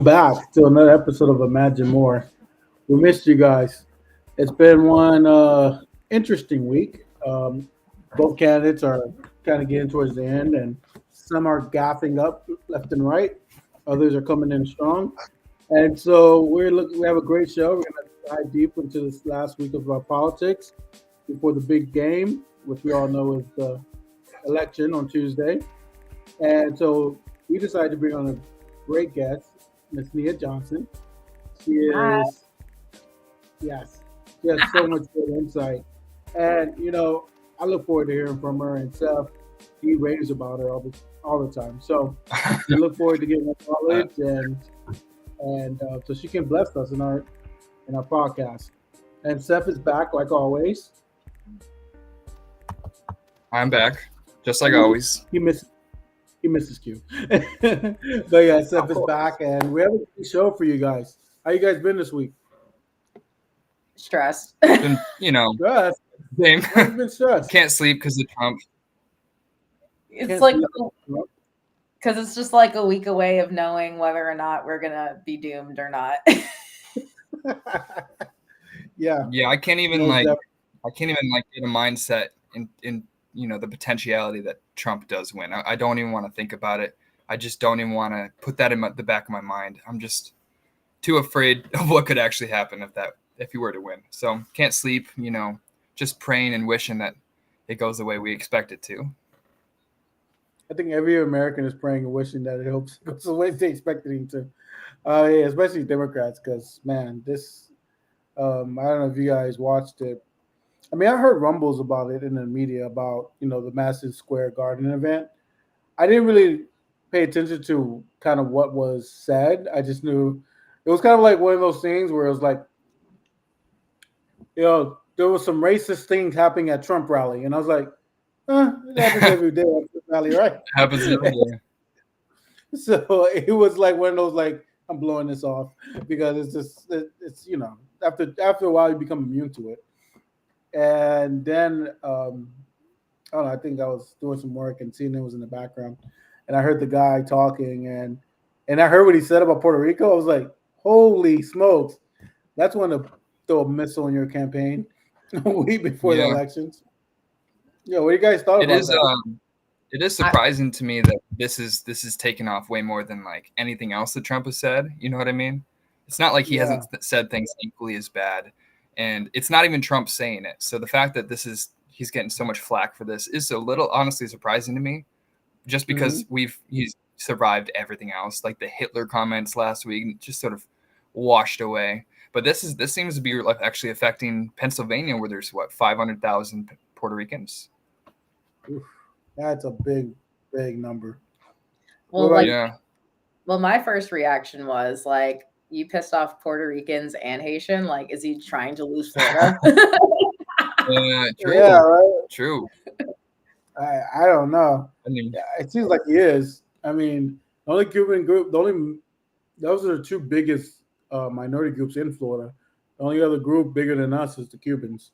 Back to another episode of Imagine More. We missed you guys. It's been one interesting week. Both candidates are kind of getting towards the end, and some are gaffing up left and right. Others are coming in strong, and so we have a great show. We're going to dive deep into this last week of our politics before the big game, which we all know is the election on Tuesday. And so we decided to bring on a great guest, Miss Nia Johnson. She Hi. is, yes, she has so much good insight. And, I look forward to hearing from her and Seth. He raves about her all the time. So we look forward to getting her Uh, knowledge and so she can bless us in our podcast. And Seth is back like always. I'm back, just like always. He missed he misses Q. But yeah, Of Seth is course. back and we have a great show for you guys. How you guys been this week? Stressed. Been, Stressed. same. Why you been stressed? Can't sleep because of Trump. It's Can't like sleep. because it's just like a week away of knowing whether or not we're gonna be doomed or not. Yeah, Yeah, most definitely. I can't even like get a mindset in the potentiality that Trump does win. I don't even want to think about it. I just don't even want to put that in the back of my mind. I'm just too afraid of what could actually happen if he were to win. So can't sleep. Just praying and wishing that it goes the way we expect it to. I think every American is praying and wishing that it hopes it goes the way they expected it to. Yeah, especially Democrats, because man, this I don't know if you guys watched it. I mean, I heard rumbles about it in the media about the Madison Square Garden event. I didn't really pay attention to kind of what was said. I just knew it was kind of like one of those things where it was like, there was some racist things happening at Trump rally, and I was like, it happens every day at Trump rally, right? Happens every day. So it was like one of those like I'm blowing this off because it's after a while you become immune to it, and then I don't know. I think I was doing some work and CNN was in the background, and I heard the guy talking, and I heard what he said about Puerto Rico. I was like, "Holy smokes!" That's one to throw a missile in your campaign a week before the Yeah, elections. Yeah, what do you guys thought it about is. that? It is I, surprising to me that this is taken off way more than like anything else that Trump has said. You know what I mean? It's not like he Yeah, hasn't said things equally as bad, and it's not even Trump saying it. So the fact that he's getting so much flack for this is a little honestly surprising to me, just hmm because he's survived everything else, like the Hitler comments last week, just sort of washed away. But this seems to be like actually affecting Pennsylvania, where there's what 500,000 Puerto Ricans. that's a big number. What well, about like, you? Yeah, my first reaction was like, you pissed off Puerto Ricans and Haitian. Like, is he trying to lose Florida? Yeah, true, right. true. I don't know. I mean, Yeah, it seems like he is. I mean, the only Cuban group, the only those are the two biggest minority groups in Florida. The only other group bigger than us is the Cubans,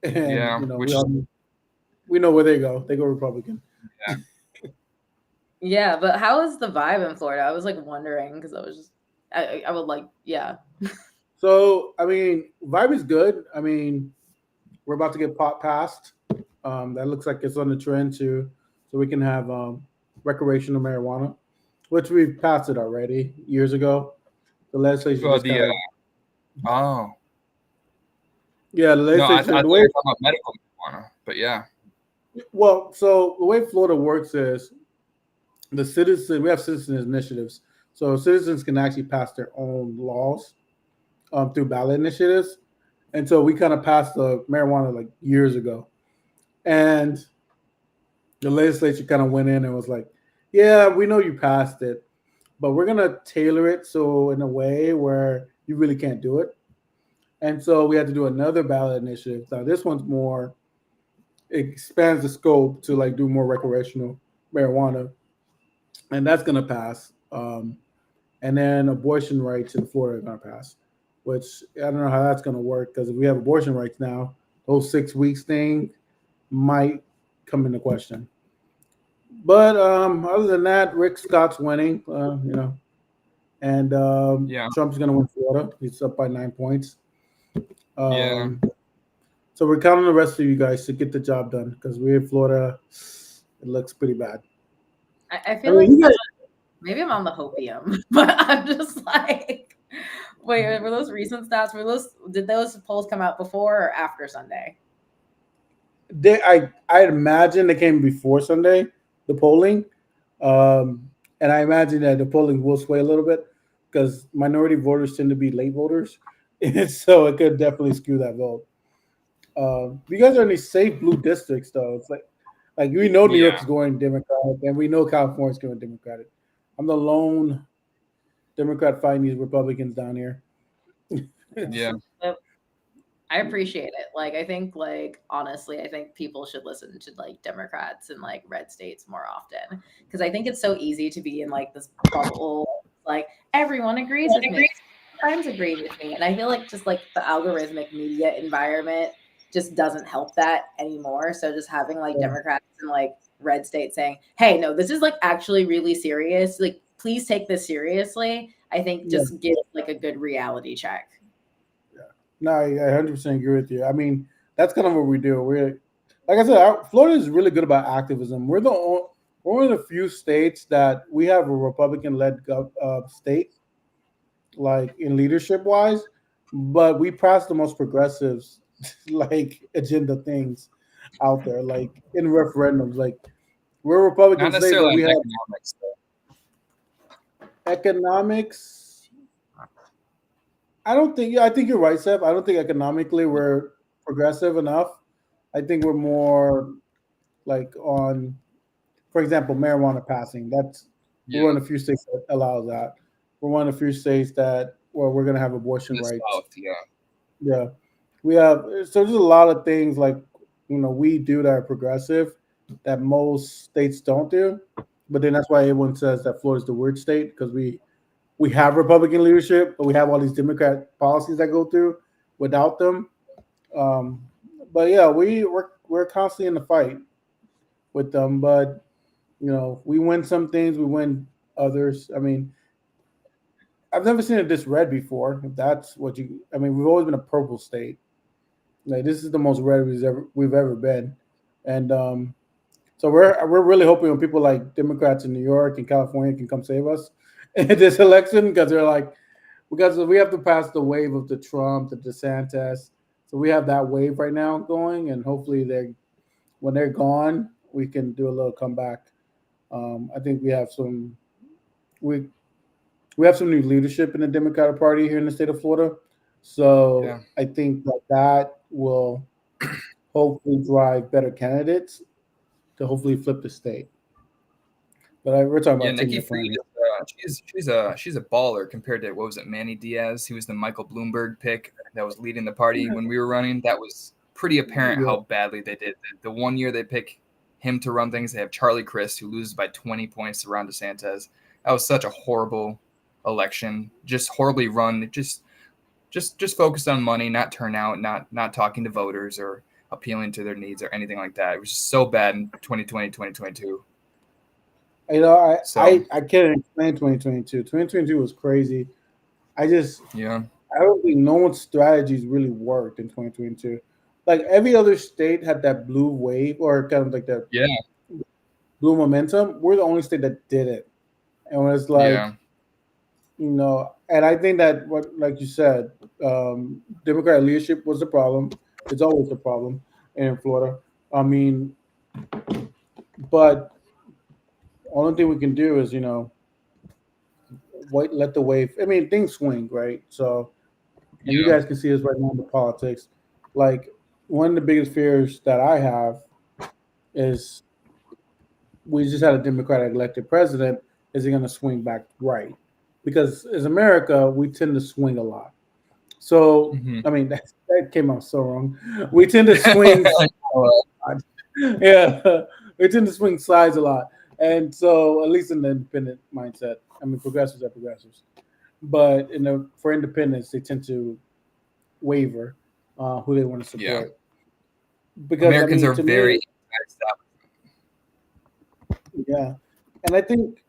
and yeah, we which is all we know where they go. They go Republican. yeah. Yeah, but how is the vibe in Florida? I was like wondering because I was just, I would like, yeah. So I mean, vibe is good. I mean, we're about to get pot passed. That looks like it's on the trend too, so we can have recreational marijuana, which we've passed it already years ago. The legislature Well, just the kind of oh yeah, the no, I legislature thought the you way were talking about medical marijuana, but yeah, well, so the way Florida works is we have citizen initiatives, so citizens can actually pass their own laws through ballot initiatives, and so we kind of passed the marijuana like years ago, and the legislature kind of went in and was like, "Yeah, we know you passed it, but we're gonna tailor it so in a way where you really can't do it." And so we had to do another ballot initiative. Now this one's more it expands the scope to like do more recreational marijuana, and that's gonna pass. And then abortion rights in Florida are gonna pass, which I don't know how that's gonna work because if we have abortion rights now, those 6 weeks thing might come into question. But other than that, Rick Scott's winning. and Yeah. Trump's going to win Florida. He's up by 9 points. Yeah. So we're counting the rest of you guys to get the job done because we're in Florida. It looks pretty bad. I feel like maybe I'm on the hopium, but I'm just like, wait, were those recent stats? Did those polls come out before or after Sunday? I imagine they came before Sunday, the polling, and I imagine that the polling will sway a little bit because minority voters tend to be late voters, and so it could definitely skew that vote. You guys are in these safe blue districts, though. It's like we know New York's going Democratic, and we know California's going Democratic. I'm the lone Democrat fighting these Republicans down here. Yeah. I appreciate it. Like, I think, like, honestly, I think people should listen to like Democrats in like red states more often because I think it's so easy to be in like this bubble, like everyone agrees with me, friends agree with me, and I feel like just like the algorithmic media environment just doesn't help that anymore. So just having like Democrats in like red states saying, "Hey, no, this is like actually really serious. Like, please take this seriously." I think just gives like a good reality check. No, I 100% agree with you. I mean, that's kind of what we do. We're like I said, Florida is really good about activism. We're one of the few states that we have a Republican-led state, like in leadership wise, but we pass the most progressives like agenda things out there, like in referendums. Like we're a Republican Not state, but necessarily we on have economics, though. economics. I don't think. Yeah, I think you're right, Seth. I don't think economically we're progressive enough. I think we're more like on, for example, marijuana passing. We're one of the few states that allows that. We're one of the few states that we're going to have abortion The rights. South, Yeah, we have. So there's a lot of things like we do that are progressive that most states don't do. But then that's why everyone says that Florida's the weird state because we have Republican leadership, but we have all these Democrat policies that go through without them. Um, but yeah, we're constantly in the fight with them. But we win some things, we win others. I mean, I've never seen it this red before. If that's what you, I mean, we've always been a purple state. Like this is the most red we've ever been, and so we're really hoping when people like Democrats in New York and California can come save us in this election because they're like because we have to pass the wave of the Trump, the DeSantis. So we have that wave right now going, and hopefully when they're gone, we can do a little comeback. I think we we have some new leadership in the Democratic Party here in the state of Florida. So I think that will hopefully drive better candidates to hopefully flip the state. But we're talking about Nikki 10-year Fried, plan. she's a baller compared to what was it, Manny Diaz? He was the Michael Bloomberg pick that was leading the party when we were running. That was pretty apparent how badly they did. The 1 year they pick him to run things, they have Charlie Crist who loses by 20 points to Ron DeSantis. That was such a horrible election, just horribly run. Just focused on money, not turnout, not talking to voters or appealing to their needs or anything like that. It was just so bad in 2020, 2022. I can't explain 2022. 2022 was crazy. I don't think no one's strategies really worked in 2022. Like every other state had that blue wave or kind of like that blue momentum. We're the only state that did it. And it's like, and I think that like you said, Democratic leadership was the problem. It's always a problem in Florida. I mean, but only thing we can do is, wait, let the wave. I mean, things swing, right? So, and you guys can see this right now in the politics. Like, one of the biggest fears that I have is we just had a Democratic elected president. Is he going to swing back right? Because as America, we tend to swing a lot. So, I mean, that came out so wrong. We tend to swing. We tend to swing sides a lot. And so, at least in the independent mindset, I mean, progressives are progressives. But for independents, they tend to waver who they want to support. Because Americans are very yeah, and I think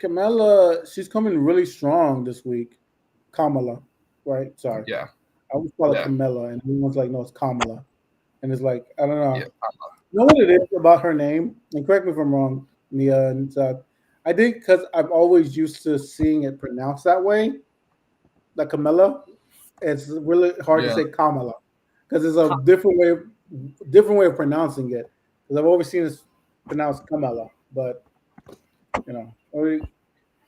Kamala, she's coming really strong this week. Kamala, right? Sorry. Yeah. I always call it Yeah. Camilla, and everyone's like, no, it's Kamala. And it's like, I don't know. Yeah. You know what it is about her name? And correct me if I'm wrong, Nia and Zad. I think because I'm always used to seeing it pronounced that way, like Camilla, it's really hard to Yeah. say Kamala because it's a different way of pronouncing it. Because I've always seen it pronounced Kamala, but you know,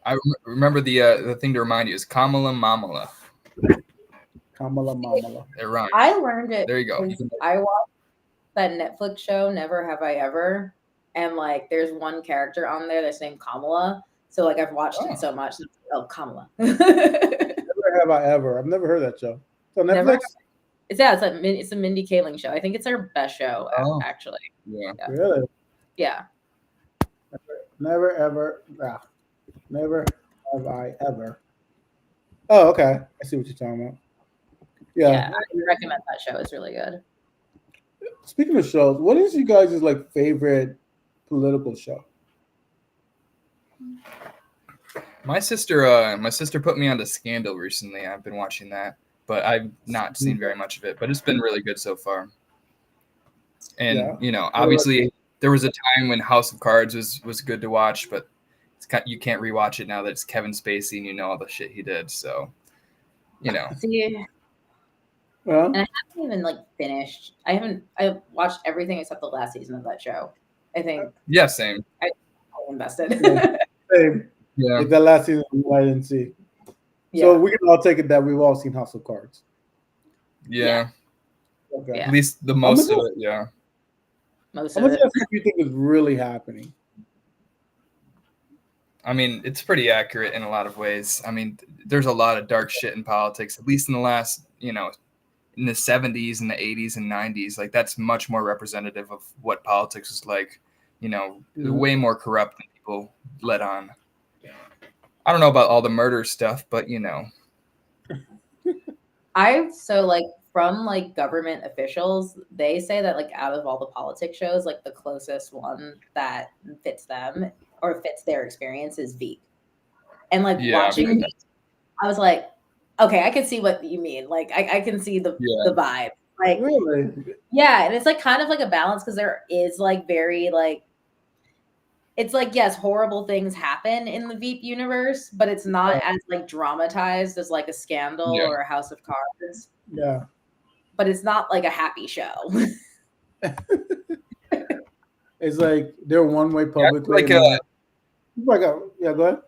I remember the thing to remind you is Kamala Mamala. Kamala Mamala. It rhymes. I learned it. There you go. I watched that Netflix show, Never Have I Ever, and like there's one character on there that's named Kamala. So like I've watched it so much. Oh, Kamala. Never have I ever. I've never heard that show. So Netflix. It's a Mindy Kaling show. I think it's her best show actually. Yeah. Really? Yeah. Never ever. Never have I ever. Oh, okay. I see what you're talking about. Yeah. I recommend that show. It's really good. Speaking of shows, what is you guys' like favorite political show? My sister put me on to Scandal recently. I've been watching that, but I've not seen very much of it. But it's been really good so far. And obviously there was a time when House of Cards was good to watch, but you can't rewatch it now that it's Kevin Spacey and you know all the shit he did. So, See, Well, and I haven't even like finished. I've watched everything except the last season of that show. I think. Yeah, same. I invested. same. Yeah. Like that last season I didn't see. So we can all take it that we've all seen House of Cards. Yeah. Okay. At least the most of it. Yeah. Most How of much it. of that you think is really happening? I mean, it's pretty accurate in a lot of ways. I mean, there's a lot of dark shit in politics, at least in the last, in the 70s and the 80s and 90s. Like, that's much more representative of what politics was like, way more corrupt than people let on. I don't know about all the murder stuff, but, from like government officials, they say that like out of all the politics shows, like the closest one that fits them or fits their experience is Veep. And like watching Veep, I was like, okay, I can see what you mean. Like I can see the vibe. Like really? Yeah, and it's like kind of like a balance because there is like very like it's like yes, horrible things happen in the Veep universe, but it's not as like dramatized as like a Scandal or a House of Cards. Yeah. But it's not like a happy show. It's like they're one way publicly. Yeah, go ahead.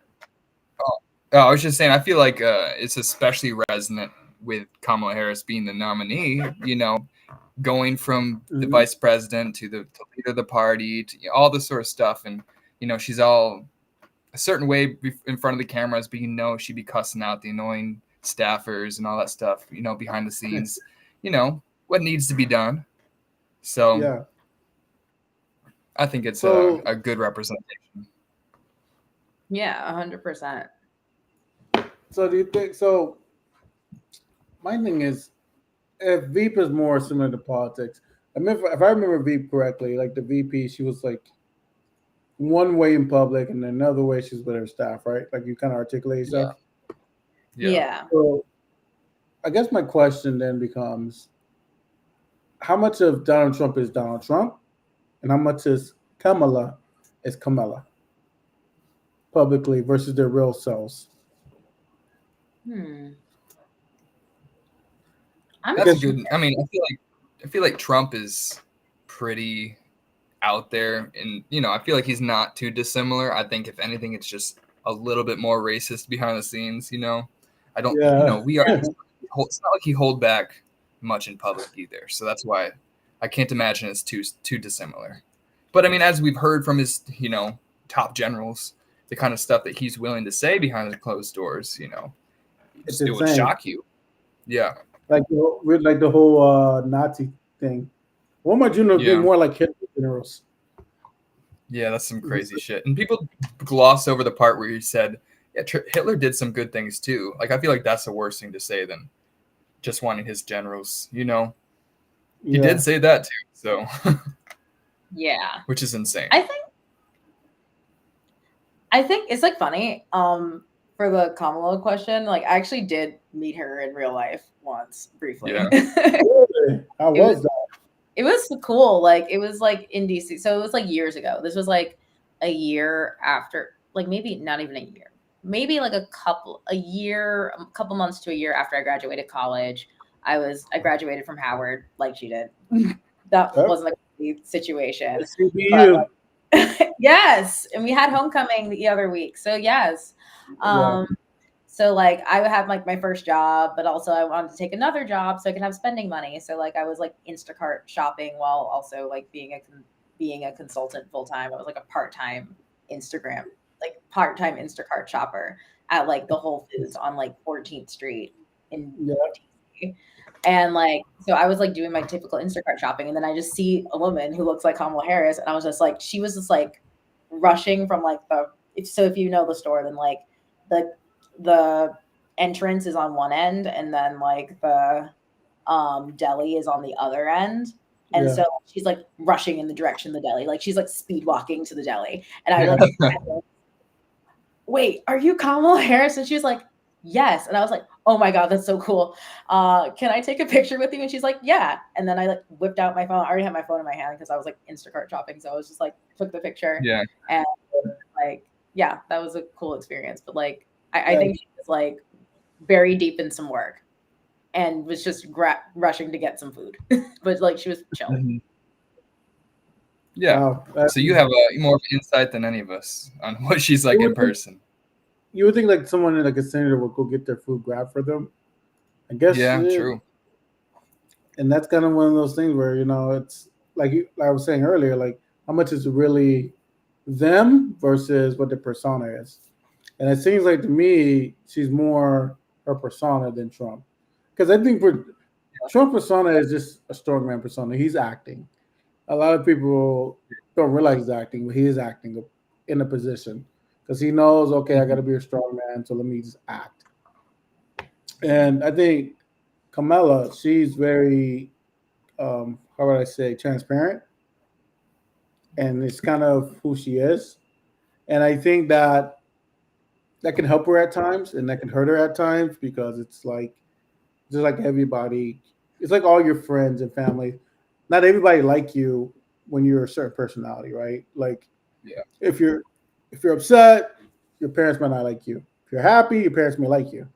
Oh, I was just saying, I feel like it's especially resonant with Kamala Harris being the nominee, going from the vice president to the leader of the party, to all this sort of stuff. And, she's all a certain way in front of the cameras, but she'd be cussing out the annoying staffers and all that stuff, behind the scenes. What needs to be done. So I think it's a good representation. Yeah, 100%. So do you think so? My thing is, if Veep is more similar to politics, I mean, if I remember Veep correctly, like the VP, she was like one way in public and another way she's with her staff, right? Like you kind of articulate yourself. Yeah. So I guess my question then becomes, how much of Donald Trump is Donald Trump, and how much is Kamala publicly versus their real selves? That's good. I mean, I feel like Trump is pretty out there, and I feel like he's not too dissimilar. I think if anything, it's just a little bit more racist behind the scenes. I don't. We are. It's not like he hold back much in public either, so that's why I can't imagine it's too dissimilar. But I mean, as we've heard from his top generals, the kind of stuff that he's willing to say behind the closed doors, it would shock you. Yeah, like the whole Nazi thing. One of my generals be more like Hitler generals. Yeah, that's some crazy shit. And people gloss over the part where he said, "Yeah, Hitler did some good things too." Like, I feel like that's the worst thing to say than just wanting his generals. He did say that too. So yeah, which is insane. I think I think it's like funny. For the Kamala question, like I actually did meet her in real life once briefly. Yeah. Really? How It was that? It was cool. Like it was like in DC. So it was like years ago. This was like a year after, like maybe not even a year. Maybe like a couple months to a year after I graduated college. I graduated from Howard like she did. That Yep. wasn't a complete situation. But SCBU. yes, and we had homecoming the other week. So yes. Yeah. So like I would have like my first job, but also I wanted to take another job so I could have spending money. So like I was like Instacart shopping while also like being a consultant full time. I was like a part-time Instacart shopper at like the Whole Foods on like 14th Street in Yeah. DC. And like so I was like doing my typical Instacart shopping, and then I just see a woman who looks like Kamala Harris, and I was just like, she was just like rushing from like if you know the store, then like the entrance is on one end, and then like the deli is on the other end. And Yeah. so she's like rushing in the direction of the deli, like she's like speed walking to the deli. And I Yeah. like, wait, are you Kamala Harris? And she was like, yes. And I was like, oh my God, that's so cool. Can I take a picture with you? And she's like, yeah. And then I like whipped out my phone. I already had my phone in my hand because I was like Instacart shopping. So I was just like, took the picture. Yeah. And like, yeah, that was a cool experience. But like, I Yeah. think she was like very deep in some work and was just rushing to get some food. But like, she was chill. Mhm. Yeah. Wow. So you have more of insight than any of us on what she's like in person. You would think like someone in like a senator would go get their food grabbed for them. I guess. Yeah, true. And that's kind of one of those things where it's like I was saying earlier, like how much is really them versus what the persona is. And it seems like to me she's more her persona than Trump, because I think Trump persona is just a strongman persona. He's acting. A lot of people don't realize he's acting, but he is acting in a position because he knows, okay, I got to be a strong man, so let me just act. And I think Kamala, she's very, how would I say, transparent, and it's kind of who she is. And I think that can help her at times, and that can hurt her at times, because it's like just like everybody, it's like all your friends and family. Not everybody like you when you're a certain personality, right? Like, Yeah. if you're upset, your parents might not like you. If you're happy, your parents may like you.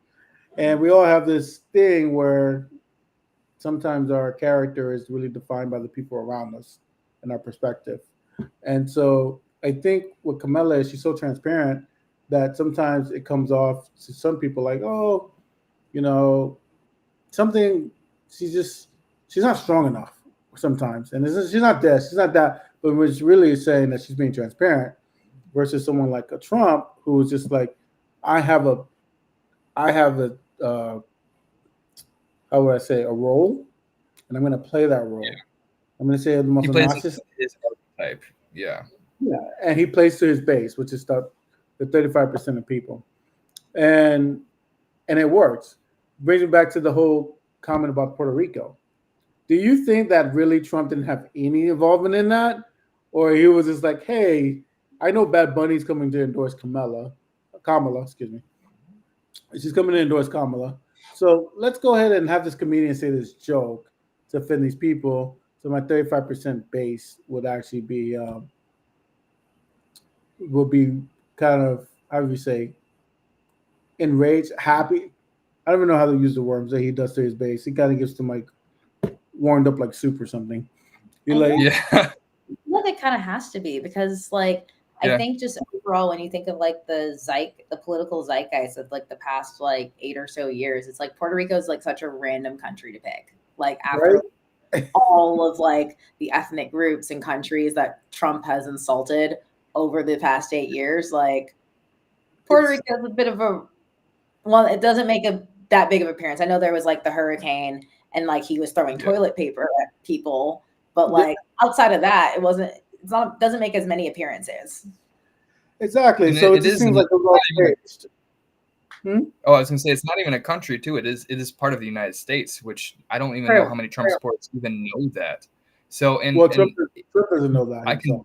And we all have this thing where sometimes our character is really defined by the people around us and our perspective. And so I think with Kamala is she's so transparent that sometimes it comes off to some people like, oh, something, she's not strong enough sometimes. And she's not this, she's not that. But it's really saying that she's being transparent versus someone like a Trump who's just like, I have a how would I say, a role, and I'm going to play that role. Yeah. I'm going to say the most He plays obnoxious. his archetype. Yeah. Yeah, and he plays to his base, which is the 35% of people, and it works. Brings me back to the whole comment about Puerto Rico. Do you think that really Trump didn't have any involvement in that, or he was just like, hey, I know Bad Bunny's coming to endorse Kamala, excuse me. She's coming to endorse Kamala. So let's go ahead and have this comedian say this joke to offend these people. So my 35% base would actually be will be kind of, how do you say, enraged, happy. I don't even know how to use the words that he does to his base. He kind of gets them like warmed up like soup or something. He like, Yeah. I feel like it kind of has to be, because like Yeah. I think just overall, when you think of like the political zeitgeist of like the past like 8 or so years, it's like Puerto Rico is like such a random country to pick. Like after all of like the ethnic groups and countries that Trump has insulted over the past 8 years, like Puerto Rico is a bit of a, well, it doesn't make that big of an appearance. I know there was like the hurricane and like he was throwing toilet paper at people, but like outside of that, doesn't make as many appearances. Exactly. And so it it just is seems like a little staged. Oh, I was gonna say it's not even a country too. It is part of the United States, which I don't even know how many Trump supporters even know that. So Trump doesn't know that. I can,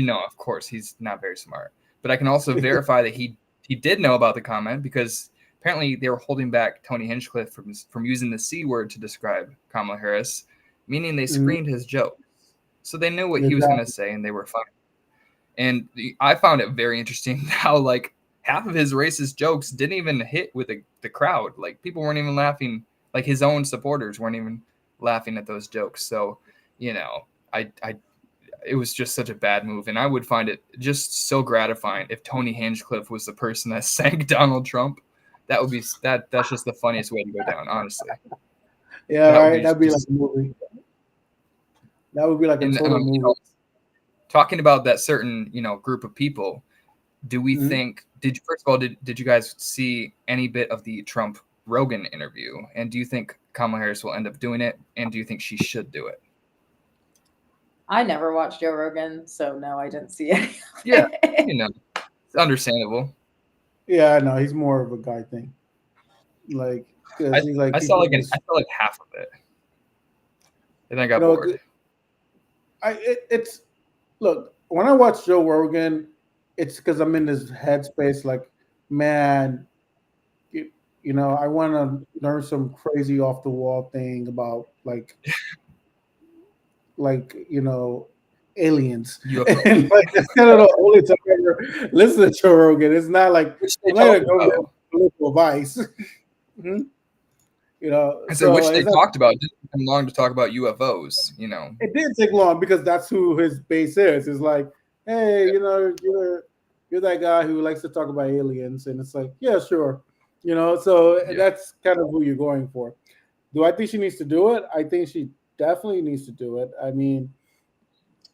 of course, he's not very smart. But I can also verify that he did know about the comment because apparently they were holding back Tony Hinchcliffe from using the C word to describe Kamala Harris, meaning they screened his joke. So they knew what he was going to say, and they were fine. And I found it very interesting how, like, half of his racist jokes didn't even hit with the crowd. Like, people weren't even laughing. Like, his own supporters weren't even laughing at those jokes. So, you know, it was just such a bad move. And I would find it just so gratifying if Tony Hinchcliffe was the person that sank Donald Trump. That would be that's just the funniest way to go down, honestly. Yeah, right. That'd be like a movie. That would be like a total movie. You know, talking about that certain, you know, group of people, do we think? First of all, did you guys see any bit of the Trump Rogan interview? And do you think Kamala Harris will end up doing it? And do you think she should do it? I never watched Joe Rogan, so no, I didn't see it. Yeah, you know, it's understandable. Yeah, no, he's more of a guy thing. Like, I saw like half of it, and I got bored. Look, when I watch Joe Rogan, it's because I'm in this headspace. Like, man, you know, I want to learn some crazy off the wall thing about like you know, aliens. And like that's kind of the only time I ever listen to Joe Rogan. It's not like I'm not gonna go get political advice. You know, which they talked about. It didn't take them long to talk about UFOs. You know, it did take long because that's who his base is. It's like, hey, you know, you're that guy who likes to talk about aliens, and it's like, yeah, sure, you know. So that's kind of who you're going for. Do I think she needs to do it? I think she definitely needs to do it. I mean,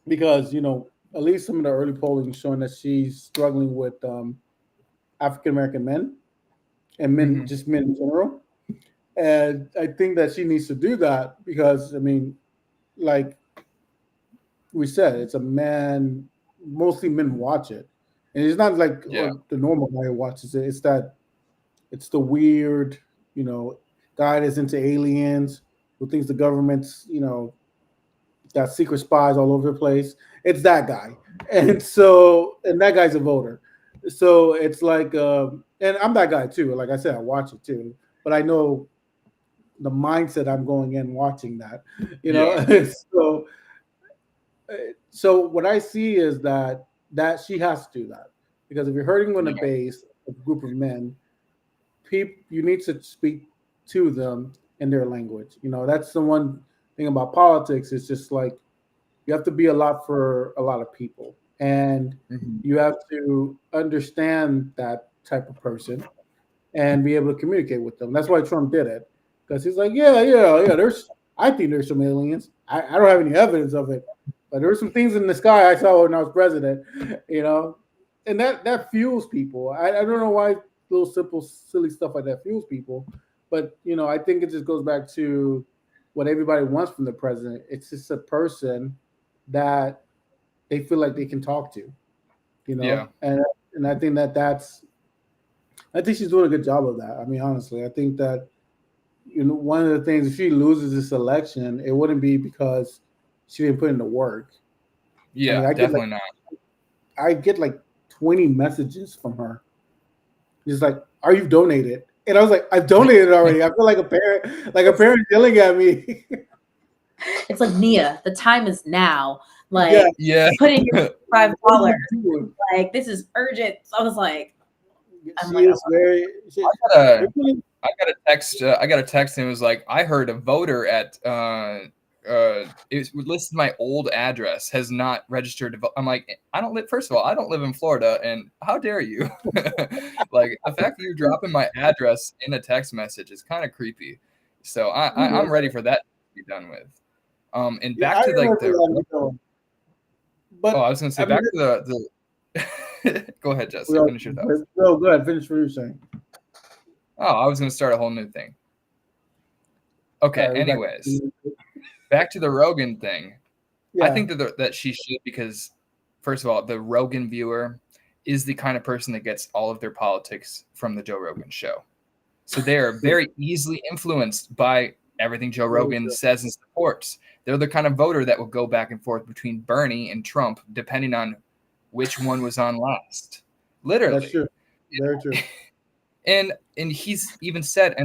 because you know, at least some of the early polling showing that she's struggling with African American men and men, just men in general. And I think that she needs to do that because, I mean, like we said, it's a man, mostly men watch it. And it's not like the normal guy who watches it. It's the weird, you know, guy that's into aliens who thinks the government's, you know, got secret spies all over the place. It's that guy. And that guy's a voter. So it's like, and I'm that guy too. Like I said, I watch it too. But I know the mindset I'm going in watching that, you know. So what I see is that she has to do that because if you're hurting on a base, a group of men, you need to speak to them in their language. You know, that's the one thing about politics. It's just like you have to be a lot for a lot of people, and you have to understand that type of person and be able to communicate with them. That's why Trump did it. Because he's like, yeah. I think there's some aliens. I don't have any evidence of it, but there were some things in the sky I saw when I was president, you know, and that fuels people. I don't know why little simple, silly stuff like that fuels people, but you know, I think it just goes back to what everybody wants from the president. It's just a person that they feel like they can talk to, you know, and I think I think she's doing a good job of that. I mean, honestly, I think that. You know, one of the things, if she loses this election, it wouldn't be because she didn't put in the work. Yeah, I mean, definitely not. I get like 20 messages from her. She's like, "Are you donated?" And I was like, "I've donated already." I feel like a parent yelling at me. It's like, Nia, the time is now. Like, put in your $5. Like, this is urgent. So I was like, I got a text. I got a text, and it was like, I heard a voter at it listed my old address has not registered to vote. I'm like, first of all, I don't live in Florida, and how dare you? Like, the fact that you're dropping my address in a text message is kind of creepy. So I'm ready for that to be done with. And back to like I was gonna say back to the go ahead, Jesse. Finish your thoughts. No, go ahead. Finish what you're saying. Oh, I was going to start a whole new thing. Okay, anyways. Back to the Rogan thing. Yeah. I think that she should because, first of all, the Rogan viewer is the kind of person that gets all of their politics from the Joe Rogan show. So they are very easily influenced by everything Joe Rogan says and supports. They're the kind of voter that will go back and forth between Bernie and Trump, depending on which one was on last. Literally. That's true. Very true. And he's even said,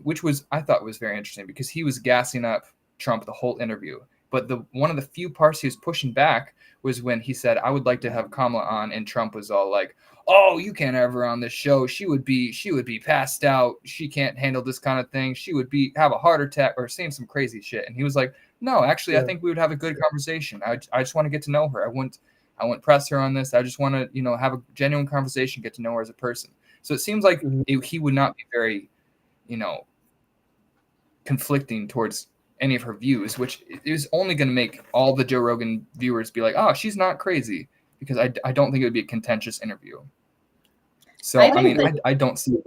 which was, I thought was very interesting, because he was gassing up Trump the whole interview. But one of the few parts he was pushing back was when he said, I would like to have Kamala on, and Trump was all like, oh, you can't have her on this show. She would be passed out. She can't handle this kind of thing. She would have a heart attack, or saying some crazy shit. And he was like, no, actually, I think we would have a good conversation. I just want to get to know her. I wouldn't press her on this. I just want to, have a genuine conversation, get to know her as a person. So it seems like he would not be very, conflicting towards any of her views, which is only going to make all the Joe Rogan viewers be like, oh, she's not crazy, because I don't think it would be a contentious interview. So, I don't see it.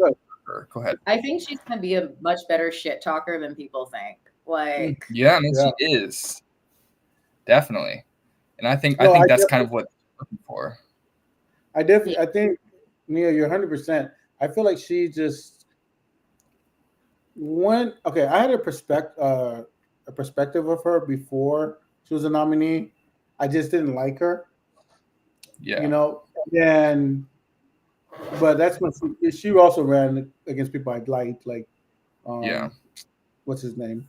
Go ahead. I think she's going to be a much better shit talker than people think. Like, yeah, she is. Definitely. And I think that's kind of what I'm looking for. I think, Nia, you're 100%. I feel like she just I had a perspective of her before she was a nominee. I just didn't like her. Yeah. But that's when she also ran against people I liked, like what's his name?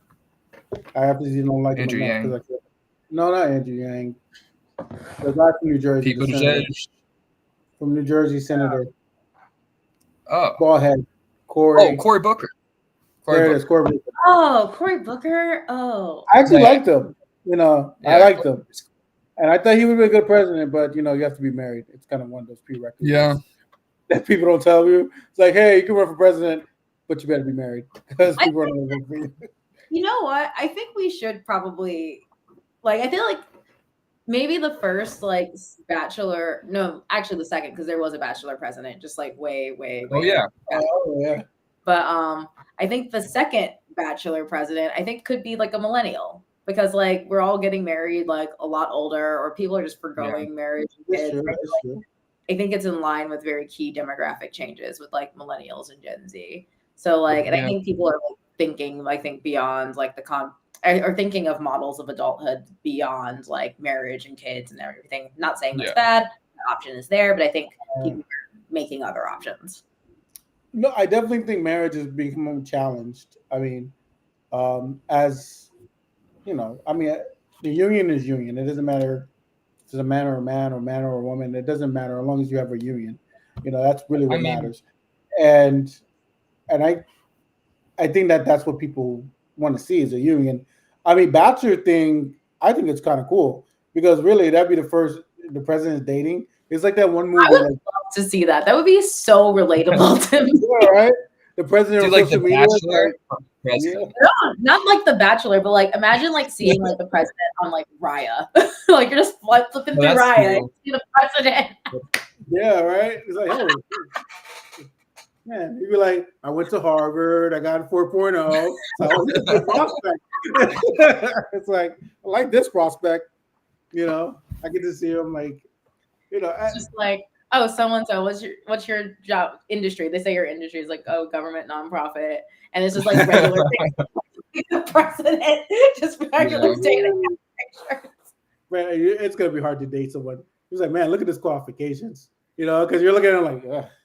I obviously don't like Andrew him enough. Yang. No, not Andrew Yang. The guy from New Jersey. From New Jersey, senator. Oh. Bald head. Cory Booker. There it is, Cory Booker. Oh, Cory Booker. Oh. I actually liked him. I liked him. And I thought he would be a good president, but you have to be married. It's kind of one of those prerequisites. Yeah. That people don't tell you. It's like, hey, you can run for president, but you better be married, because people are going to vote for you. You know what? I think we should probably, I feel like maybe the first bachelor, no, actually the second, because there was a bachelor president, just way. Oh yeah. But I think the second bachelor president, I think, could be a millennial, because we're all getting married a lot older, or people are just forgoing marriage and kids. True. I think it's in line with very key demographic changes with millennials and Gen Z. So and I think people are thinking, beyond or thinking of models of adulthood beyond marriage and kids and everything. Not saying that's bad. The option is there, but I think people are making other options. No, I definitely think marriage is becoming challenged. I mean, the union is union. It doesn't matter if it's a man or a man or a woman. It doesn't matter as long as you have a union. That's really what matters. And I think that's what people want to see, is a union. I mean, bachelor thing, I think it's kind of cool, because really that'd be the president's dating. It's like that one movie. I would love to see that. That would be so relatable to me. Yeah, right? The president on social media. No, not The Bachelor, but imagine seeing the president on Raya. You're just flipping through Raya and see the president. Yeah, right? It's like, hey, man, you'd be like, I went to Harvard, I got a 4.0, so I was a good prospect. It's like, I like this prospect, I get to see him it's just oh, so what's your job industry? They say your industry is government, nonprofit, and it's just regular the president, just regular dating pictures. Man, it's gonna be hard to date someone. He's like, man, look at his qualifications, because you're looking at him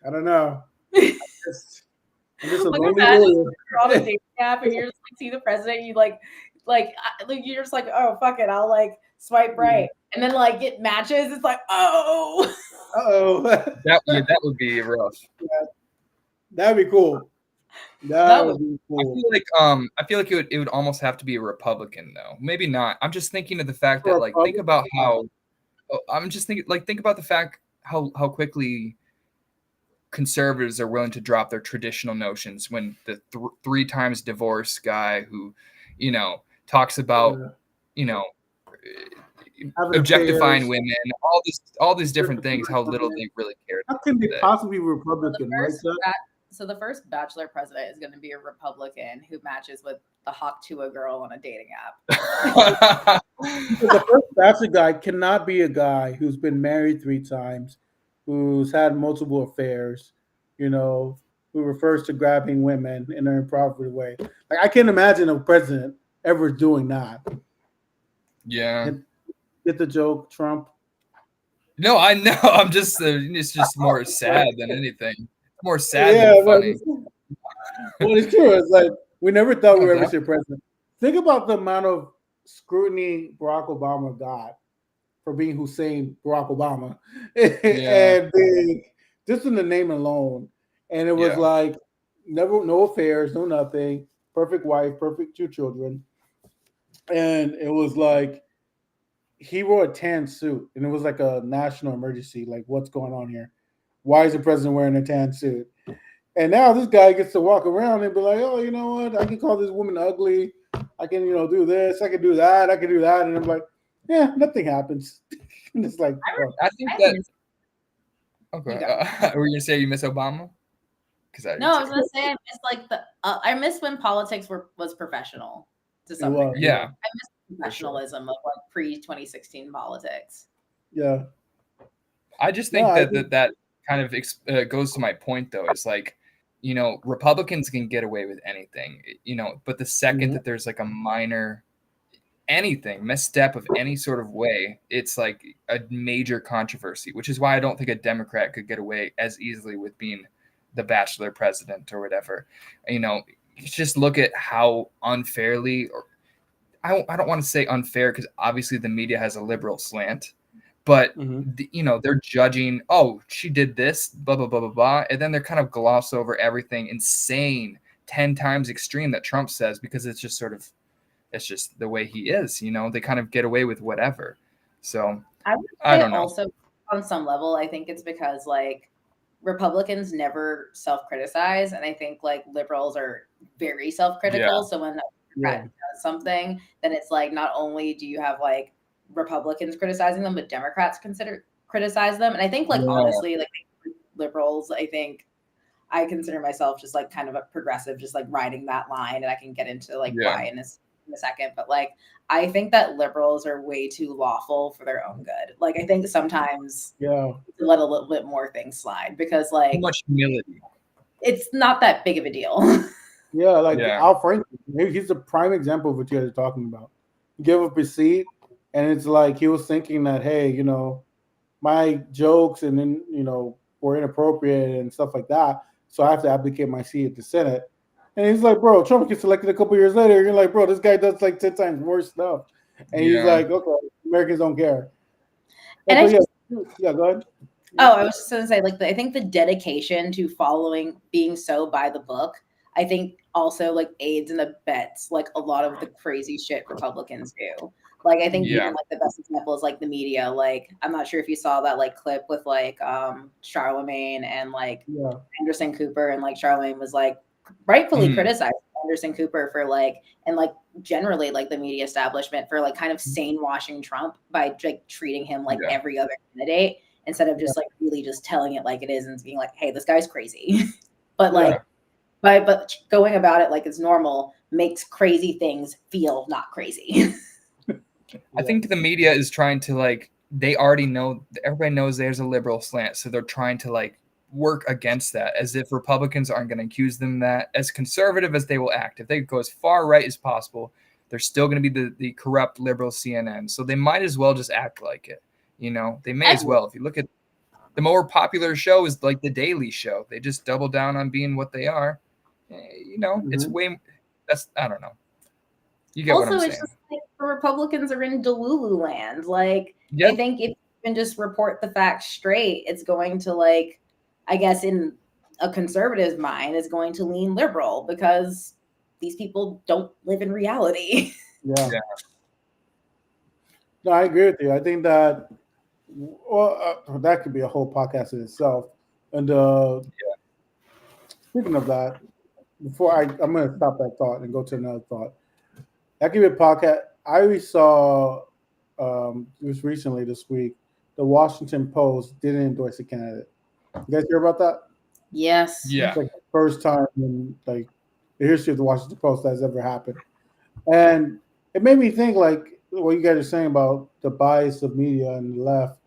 I don't know. I'm just a lonely warrior. You're on a dating app and you're just see the president, you you're just oh fuck it, I'll swipe right, and then it matches. It's that would be rough. That'd be cool. That would be cool. I feel like it would almost have to be a Republican, though. Maybe not. I'm just thinking of the fact that think about how. I'm just thinking think about the fact how quickly conservatives are willing to drop their traditional notions when the 3 times divorced guy who, talks about, objectifying women, all these different things, how little they really care. How can they possibly be Republican, right? So the first bachelor president is going to be a Republican who matches with the Hawk Tuah girl on a dating app. The first bachelor guy cannot be a guy who's been married 3 times, who's had multiple affairs, who refers to grabbing women in an improper way. I can't imagine a president ever doing that. Yeah. Get the joke, Trump? No, I know. I'm just it's just more sad than anything. More sad Yeah, than but funny. well, it's true. It's like we never thought we No, would ever see a president. Think about the amount of scrutiny Barack Obama got for being Hussein Barack Obama, Yeah, and being just in the name alone. And it was yeah, like never, no affairs, no nothing, perfect wife, perfect two children, and it was like he wore a tan suit, and it was like a national emergency. Like, what's going on here? Why is the president wearing a tan suit? And now this guy gets to walk around and be like, oh, you know what? I can call this woman ugly. I can, do this. I can do that. I can do that. And I'm like, yeah, nothing happens. And it's like, oh. I think I that. miss- Okay, You go. were you gonna say you miss Obama? Because I do No, I was too. gonna say I miss like I miss when politics was professional to It some was, degree. Yeah, I miss the professionalism of like pre 2016 politics. yeah. I just No, think I that think, that kind of goes to my point, though. It's like, Republicans can get away with anything, but the second mhm. that there's like a minor anything misstep of any sort of way, it's like a major controversy, which is why I don't think a Democrat could get away as easily with being the bachelor president or whatever. Just look at how unfairly, or I don't want to say unfair, because obviously the media has a liberal slant, but Mhm. they're judging, oh, she did this, blah blah blah blah blah, and then they're kind of gloss over everything insane 10 times extreme that Trump says, because it's just sort of, it's just the way he is. They kind of get away with whatever. So I would I say don't know. also on some level, I think it's because like Republicans never self-criticize, and I think like liberals are very Yeah, self-critical. So when a Yeah. Democrat does something, then it's like not only do you have like Republicans criticizing them, but Democrats consider criticize them. And I think like yeah, honestly, like liberals, I think I consider myself just like kind of a progressive, just like riding that line, and I can get into like yeah, why in a second. But like I think that liberals are way too lawful for their own good. Like I think sometimes Yeah. to let a little bit more things slide because too like much humility. it's not that big of a deal. Yeah. Like Yeah, Al Franken, he's a prime example of what you guys are talking about. Give up his seat, and it's like he was thinking that, hey, my jokes and then were inappropriate and stuff like that. So I have to abdicate my seat at the Senate. And he's like, bro, Trump gets elected a couple years later. You're like, bro, this guy does like 10 times worse stuff. And he's yeah. like, okay, Americans don't care. And I But yeah, just yeah, go ahead. Oh, I was just gonna say, like, I think the dedication to following, being so by the book, I think also like aids and abets like a lot of the crazy shit Republicans do. Like, I think even Yeah. like the best example is like the media. Like, I'm not sure if you saw that like clip with like Charlemagne and like Yeah, Anderson Cooper, and like Charlemagne was like rightfully Mm, criticized Anderson Cooper for like, and like generally like the media establishment for like kind of sane washing Trump by like treating him like yeah. every other candidate instead of yeah, just like really just telling it like it is and being like, hey, this guy's crazy. But yeah, like but going about it like it's normal makes crazy things feel not crazy. I yeah, think the media is trying to, like, they already know, everybody knows there's a liberal slant, so they're trying to like work against that, as if Republicans aren't going to accuse them that. As conservative as they will act, if they go as far right as possible, they're still going to be the corrupt liberal CNN. So they might as well just act like it. They may I as well. If you look at the more popular show is like the Daily Show, they just double down on being what they are. It's mhm, way, that's, I don't know. You get what also I'm it's saying? just like the Republicans are in Delulu land. Like Yeah, I think if you can just report the facts straight, it's going to like I guess in a conservative's mind is going to lean liberal because these people don't live in reality. yeah. yeah, No, I agree with you. I think that, well, that could be a whole podcast in itself. And speaking of that, I'm going to stop that thought and go to another thought. That could be a podcast. I saw just recently this week, the Washington Post didn't endorse a candidate. You guys hear about that? Yes. yeah. It's like the first time in like the history of the Washington Post that's ever happened, and it made me think like what you guys are saying about the bias of media and the left,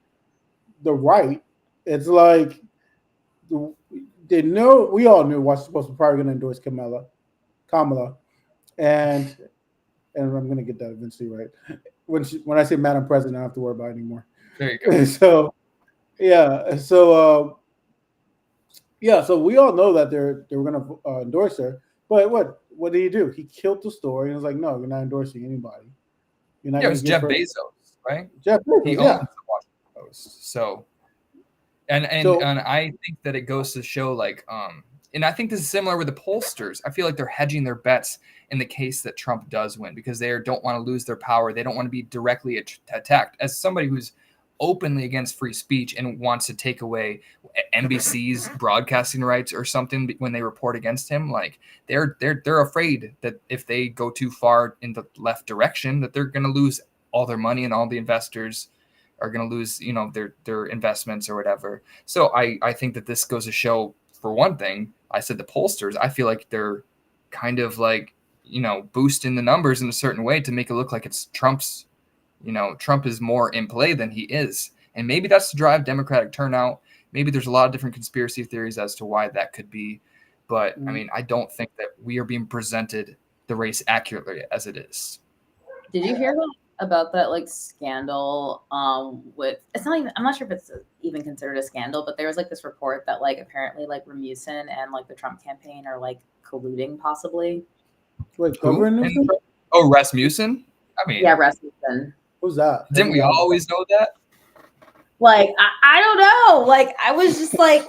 the right. It's like they know we all knew Washington Post was probably going to endorse Kamala, and I'm going to get that eventually right. When I say Madam President, I don't have to worry about it anymore. There you go. So Yeah. So so we all know that they were going to endorse her, but what did he do? He killed the story and was like, no, you're not endorsing anybody. You're not Yeah, it going was to give Jeff her Bezos, right? Jeff He Bezos. owns Yeah. the Washington Post. So and So I think that it goes to show like and I think this is similar with the pollsters. I feel like they're hedging their bets in the case that Trump does win because they don't want to lose their power. They don't want to be directly attacked. As somebody who's openly against free speech and wants to take away NBC's broadcasting rights or something when they report against him, like they're afraid that if they go too far in the left direction, that they're going to lose all their money and all the investors are going to lose, their investments or whatever. So I think that this goes to show, for one thing, I said the pollsters, I feel like they're kind of like, boosting the numbers in a certain way to make it look like it's Trump's, Trump is more in play than he is. And maybe that's to drive Democratic turnout. Maybe there's a lot of different conspiracy theories as to why that could be. But I mean, I don't think that we are being presented the race accurately as it is. Did you hear about that like scandal with it's not even I'm not sure if it's even considered a scandal, but there was like this report that like apparently like Rasmussen and like the Trump campaign are like colluding possibly. wait, Governor Newsom? Oh, Rasmussen? I mean, Yeah, Rasmussen. Who's that? Didn't we always know that? Like I don't know. Like I was just like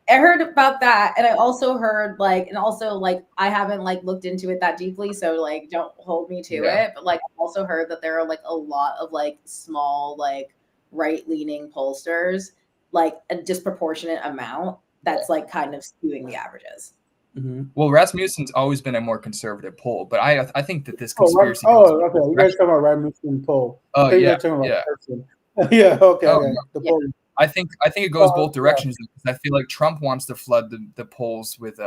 I heard about that, and I also heard like, and also like I haven't like looked into it that deeply, so like don't hold me to it. But like I also heard that there are like a lot of like small like right-leaning pollsters, like a disproportionate amount that's like kind of skewing the averages. Mm-hmm. Well, Rasmussen's always been a more conservative poll, but I think that this conspiracy. Okay. You guys talking about Rasmussen poll? Oh You yeah, guys talking about yeah. person. Yeah. Okay. Oh, okay. no. The poll. I think it goes both directions because I feel like Trump wants to flood the polls with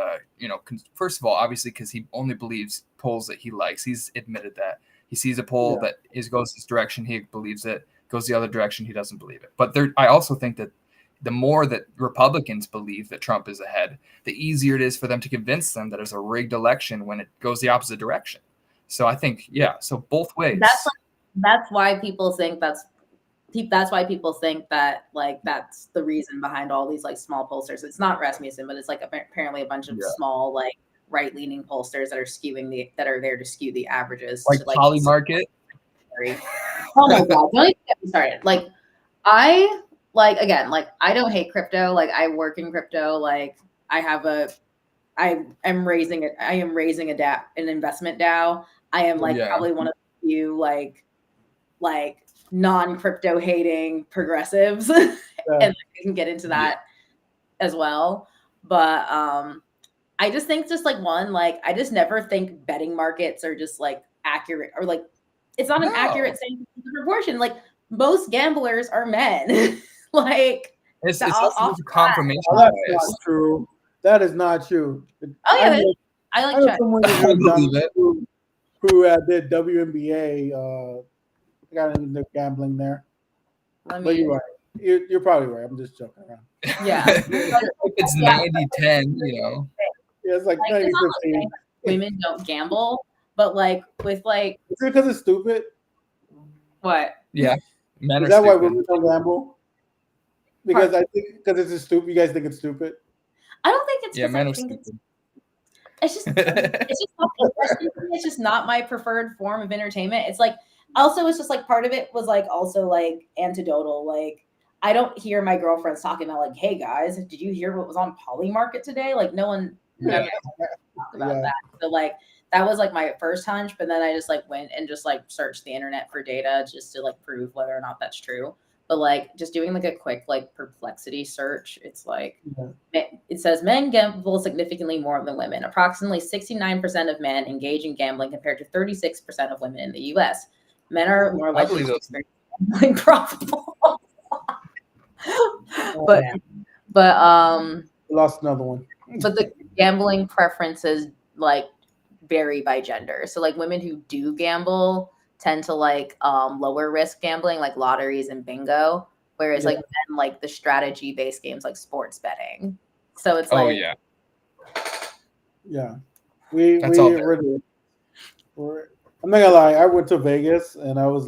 first of all, obviously because he only believes polls that he likes. He's admitted that. He sees a poll that goes this direction, he believes it. Goes the other direction, he doesn't believe it. But I also think that the more that Republicans believe that Trump is ahead, the easier it is for them to convince them that it's a rigged election when it goes the opposite direction. So I think, so both ways. That's why people think that like that's the reason behind all these like small pollsters. It's not Rasmussen, but it's like apparently a bunch of small like right-leaning pollsters that are there to skew the averages. Like to, Poly Market. Oh my god! Don't even get me started. Like I don't hate crypto. Like I work in crypto. Like I am raising an investment DAO. I am like probably one of the few like non-crypto hating progressives and I can get into that as well. But I just think I just never think betting markets are just like accurate or like it's not an accurate saying proportion. Like most gamblers are men. Like it's also a confirmation. That's not true. That is not true. I like someone who did WNBA. Got into gambling there. But you're right. You're probably right. I'm just joking around. Yeah. It's 90-10, Yeah, it's like 90-15. Women don't gamble, but like with like is it because it's stupid? What? Yeah. Men is that why women don't gamble? Because I think because it's stupid. You guys think it's stupid? I don't think it's men are stupid. It's just it's just not my preferred form of entertainment. It's like also it's just like part of it was like also like anecdotal. Like I don't hear my girlfriends talking about like, hey guys, did you hear what was on Poly Market today? Like no one never talked about that. So like that was like my first hunch, but then I just like went and just like searched the internet for data just to like prove whether or not that's true. But like just doing like a quick like perplexity search, it's like it says men gamble significantly more than women. Approximately 69% of men engage in gambling compared to 36% of women in the U.S. Men are more likely to experience gambling profitable. but lost another one. But the gambling preferences like vary by gender. So like women who do gamble tend to like lower risk gambling like lotteries and bingo, whereas like men like the strategy based games like sports betting. So it's like I'm not gonna lie, I went to Vegas and I was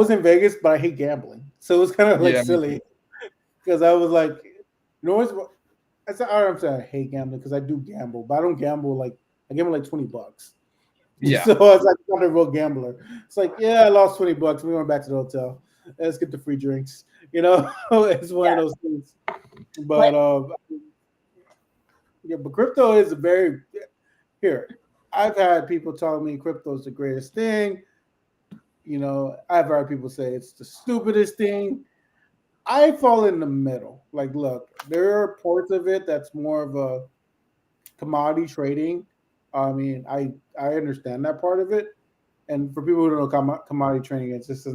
in Vegas, but I hate gambling. So it was kind of like Yeah, silly because I was like, you know what's I don't say I hate gambling because I do gamble, but I don't gamble like I gamble like $20. yeah, So I was like, I'm not a real gambler. It's like, yeah, I lost $20. We went back to the hotel. Let's get the free drinks. It's one of those things. Like, But yeah, but crypto is a very here. I've had people tell me crypto is the greatest thing. I've heard people say it's the stupidest thing. I fall in the middle. Like, look, there are parts of it that's more of a commodity trading. I mean, I understand that part of it. And for people who don't know commodity trading, it's just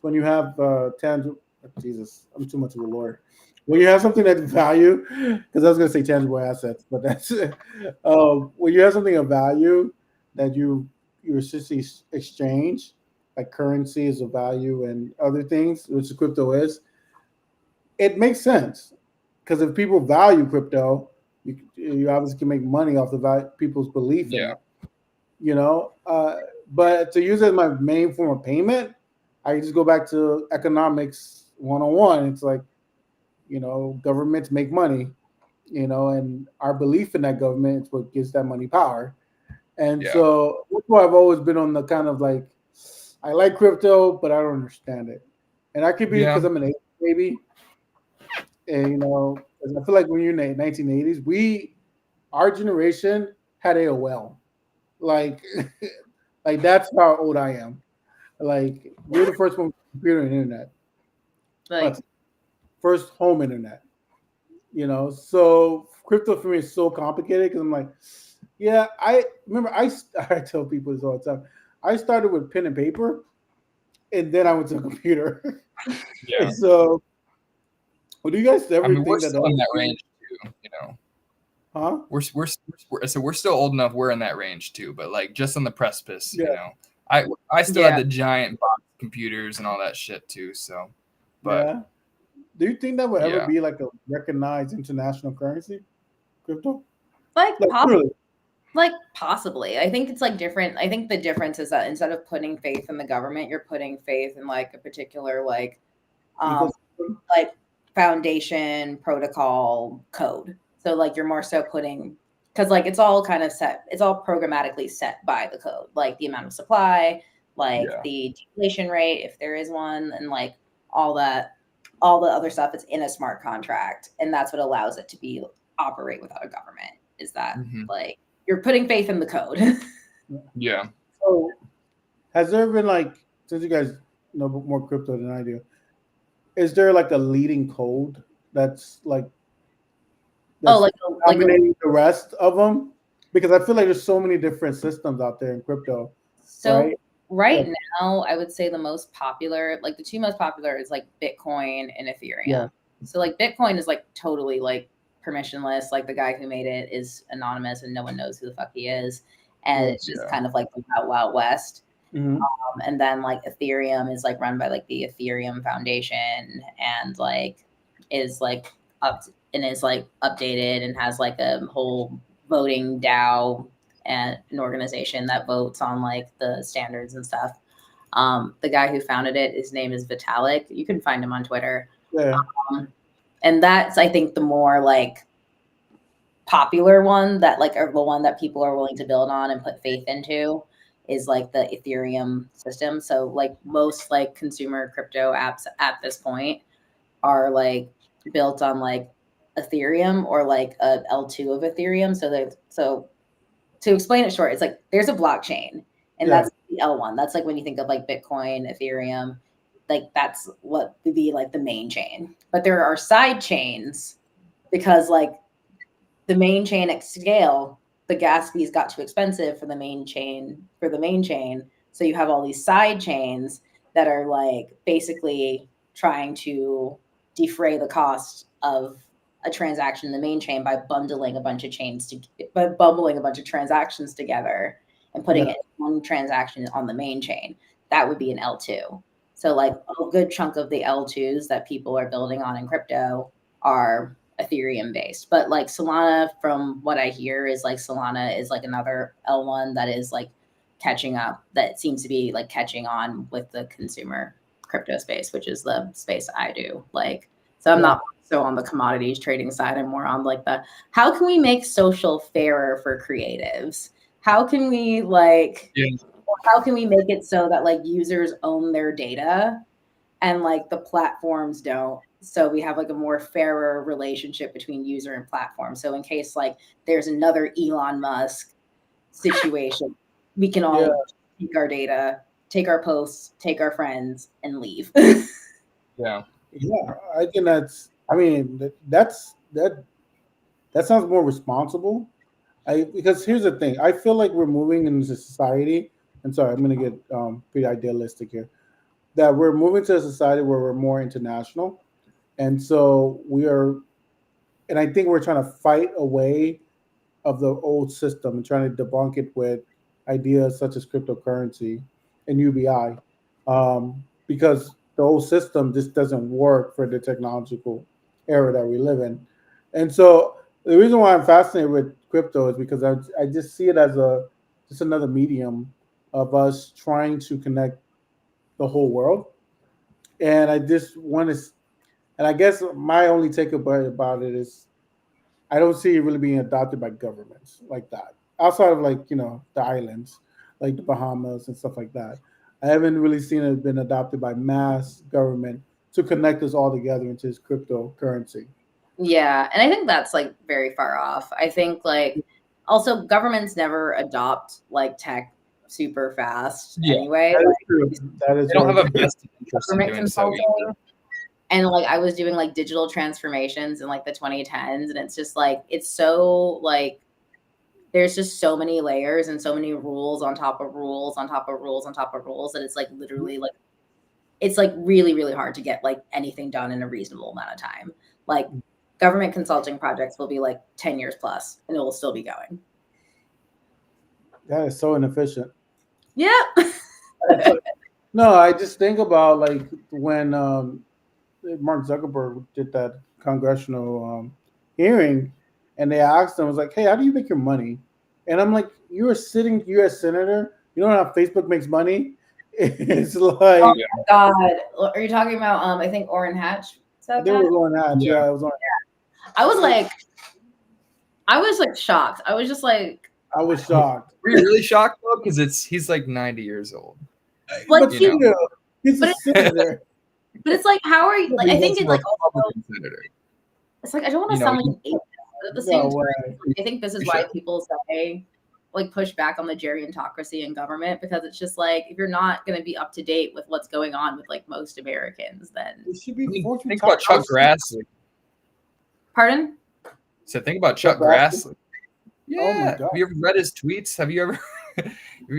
when you have tangible. Jesus, I'm too much of a lawyer. When you have something that's value, because I was going to say tangible assets, but that's when you have something of value that you essentially exchange, like currency is of value and other things, which crypto is. It makes sense because if people value crypto, you obviously can make money off the people's belief in yeah, it. But to use it as my main form of payment, I just go back to economics 101. It's like, governments make money, and our belief in that government is what gives that money power. And yeah, so that's why I've always been on the kind of like, I like crypto, but I don't understand it. And I could be yeah, because I'm an 80s baby. And, 'cause I feel like when you're in the 1980s, our generation had AOL. Like, like that's how old I am. Like we're the first one with computer and internet. like First home internet. So crypto for me is so complicated because I'm like, yeah, I remember I tell people this all the time. I started with pen and paper, and then I went to the computer. yeah. So, well, do you guys I ever mean, we're think that the still in other that thing, range too. huh? We're still old enough. We're in that range too, but like just on the precipice. Yeah, I still had yeah. the giant box computers and all that shit too. So, but yeah. Do you think that would ever yeah, be like a recognized international currency, crypto? Like Like really? like possibly. I think it's like different. I think the difference is that instead of putting faith in the government, you're putting faith in like a particular um Ecosystem? like foundation protocol code. So like you're more so putting because like it's all kind of set, it's all programmatically set by the code, like the amount of supply, like yeah, the deflation rate, if there is one, and like all that, all the other stuff is in a smart contract. And that's what allows it to be operate without a government, is that hmm like you're putting faith in the code. yeah. So, has there been like, since you guys know more crypto than I do, is there like a leading code that's like Oh, that's like a dominating the rest of them? Because I feel like there's so many different systems out there in crypto, So right? right Like, now, I would say the most popular, like the two most popular is like Bitcoin and yeah, Ethereum. So like Bitcoin is like totally like permissionless. Like the guy who made it is anonymous and no one knows who the fuck he is. And yeah. it's just Yeah. kind of like the Wild Wild West. Mm-hmm. And then like Ethereum is like run by like the Ethereum Foundation and like is like up and is like updated and has like a whole voting DAO and an organization that votes on like the standards and stuff. The guy who founded it, his name is Vitalik. You can find him on Twitter. Yeah, And that's I think the more like popular one that like are the one that people are willing to build on and put faith into is like the Ethereum system. So like most like consumer crypto apps at this point are like built on like Ethereum or like a L2 of Ethereum. So to explain it short, it's like there's a blockchain and yeah, that's the L1. That's like when you think of like Bitcoin, Ethereum, like that's what would be like the main chain. But there are side chains because like the main chain at scale, the gas fees got too expensive for the main chain So you have all these side chains that are like basically trying to defray the cost of a transaction in the main chain by bundling a bunch of by bumbling a bunch of transactions together and putting yeah, it in one transaction on the main chain. That would be an L2. So like a good chunk of the L2s that people are building on in crypto are Ethereum based. But like Solana, from what I hear, is like Solana is like another L1 that is like catching up, that seems to be like catching on with the consumer crypto space, which is the space I do. Like, so I'm not so on the commodities trading side. I'm more on like the, how can we make social fairer for creatives? How can we like, how can we make it so that like users own their data and like the platforms don't? So we have like a more fairer relationship between user and platform. So in case like there's another Elon Musk situation, we can all take our data, take our posts, take our friends, and leave. Yeah. Yeah, I think that's. I mean, that sounds more responsible. Because here's the thing, I feel like we're moving into society, and sorry, I'm going to get pretty idealistic here. That we're moving to a society where we're more international, and so we are, and I think we're trying to fight away of the old system and trying to debunk it with ideas such as cryptocurrency and UBI, because the old system just doesn't work for the technological era that we live in. And so the reason why I'm fascinated with crypto is because I just see it as just another medium of us trying to connect the whole world. And I just want to, and I guess my only takeaway about it is I don't see it really being adopted by governments like that. Outside of like, the islands, like the Bahamas and stuff like that. I haven't really seen it been adopted by mass government to connect us all together into this cryptocurrency. Yeah, and I think that's like very far off. I think like also governments never adopt like tech super fast anyway. That is Like, true. That is They don't have a true. vested interest in government doing so consulting. either. And like I was doing like digital transformations in like the 2010s, and it's just like it's so like there's just so many layers and so many rules on top of rules on top of rules on top of rules that it's like literally like it's like really really hard to get like anything done in a reasonable amount of time. Like government consulting projects will be like 10 years plus and it will still be going. That is so inefficient. Yeah. No, I just think about like when Mark Zuckerberg did that congressional hearing, and they asked him, "Was like, hey, how do you make your money?" And I'm like, "You're a sitting U.S. senator. You don't know how Facebook makes money." It's like, oh my God, are you talking about? I think Orrin Hatch said they that. were going at, Yeah. I was on. I was like shocked. I was just like, I was shocked. Were you really shocked though? Because he's like 90 years old. like, But you know. he's a But senator. but it's like, how are you? Like, I think it's like, Republican senator. it's like I don't want to You know, sound like an atheist, but at the same No time, way. I think this is why people say like push back on the gerontocracy in government, because it's just like if you're not going to be up to date with what's going on with like most Americans, then It should be I mean, forced think about Chuck Grassley. pardon. So think about Chuck Chuck Grassley. Oh my Yeah. God. Have you ever read his tweets? Have you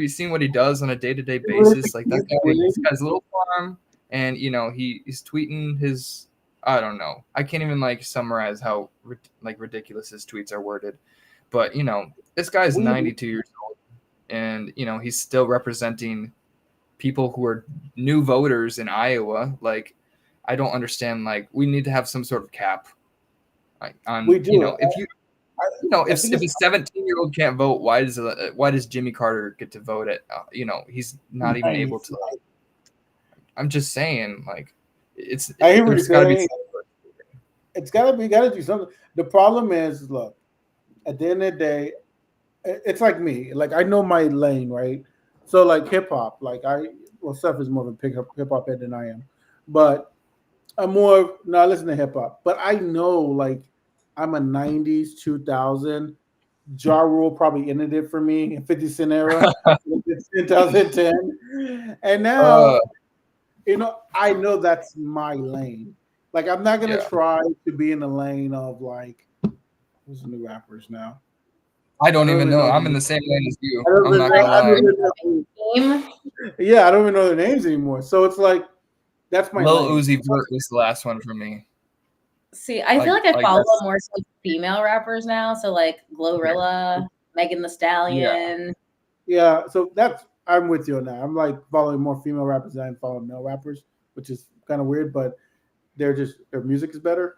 seen what he does on a day-to-day basis? Like that guy, he's got his little farm, and he's tweeting his. I don't know. I can't even like summarize how like ridiculous his tweets are worded, but this guy's 92 years old, and he's still representing people who are new voters in Iowa. Like, I don't understand. Like, we need to have some sort of cap. Like, on We do. if you. If a 17-year-old can't vote, why does Jimmy Carter get to vote at? He's not even able to. Like, I'm just saying, like, I hear what you're gotta saying. It's gotta do something. The problem is, look, at the end of the day, it's like me. Like, I know my lane, right? So like hip hop, like Seth is more of a hip hop head than I am, but I'm more no. I listen to hip hop, but I know like. I'm a 90s, 2000. Ja Rule probably ended it for me in 50 Cent era, 2010. And now, I know that's my lane. Like, I'm not going to try to be in the lane of, like, who's the new rappers now? I don't even know. I'm in the same lane as you. I'm not going to lie. Yeah, I don't even know their names anymore. So it's like, that's my Lil lane. Uzi Vert was the last one for me. See, I feel like I follow more so female rappers now. So like Glorilla, Megan Thee Stallion. Yeah, so I'm with you on that. I'm like following more female rappers than I follow male rappers, which is kind of weird, but their music is better.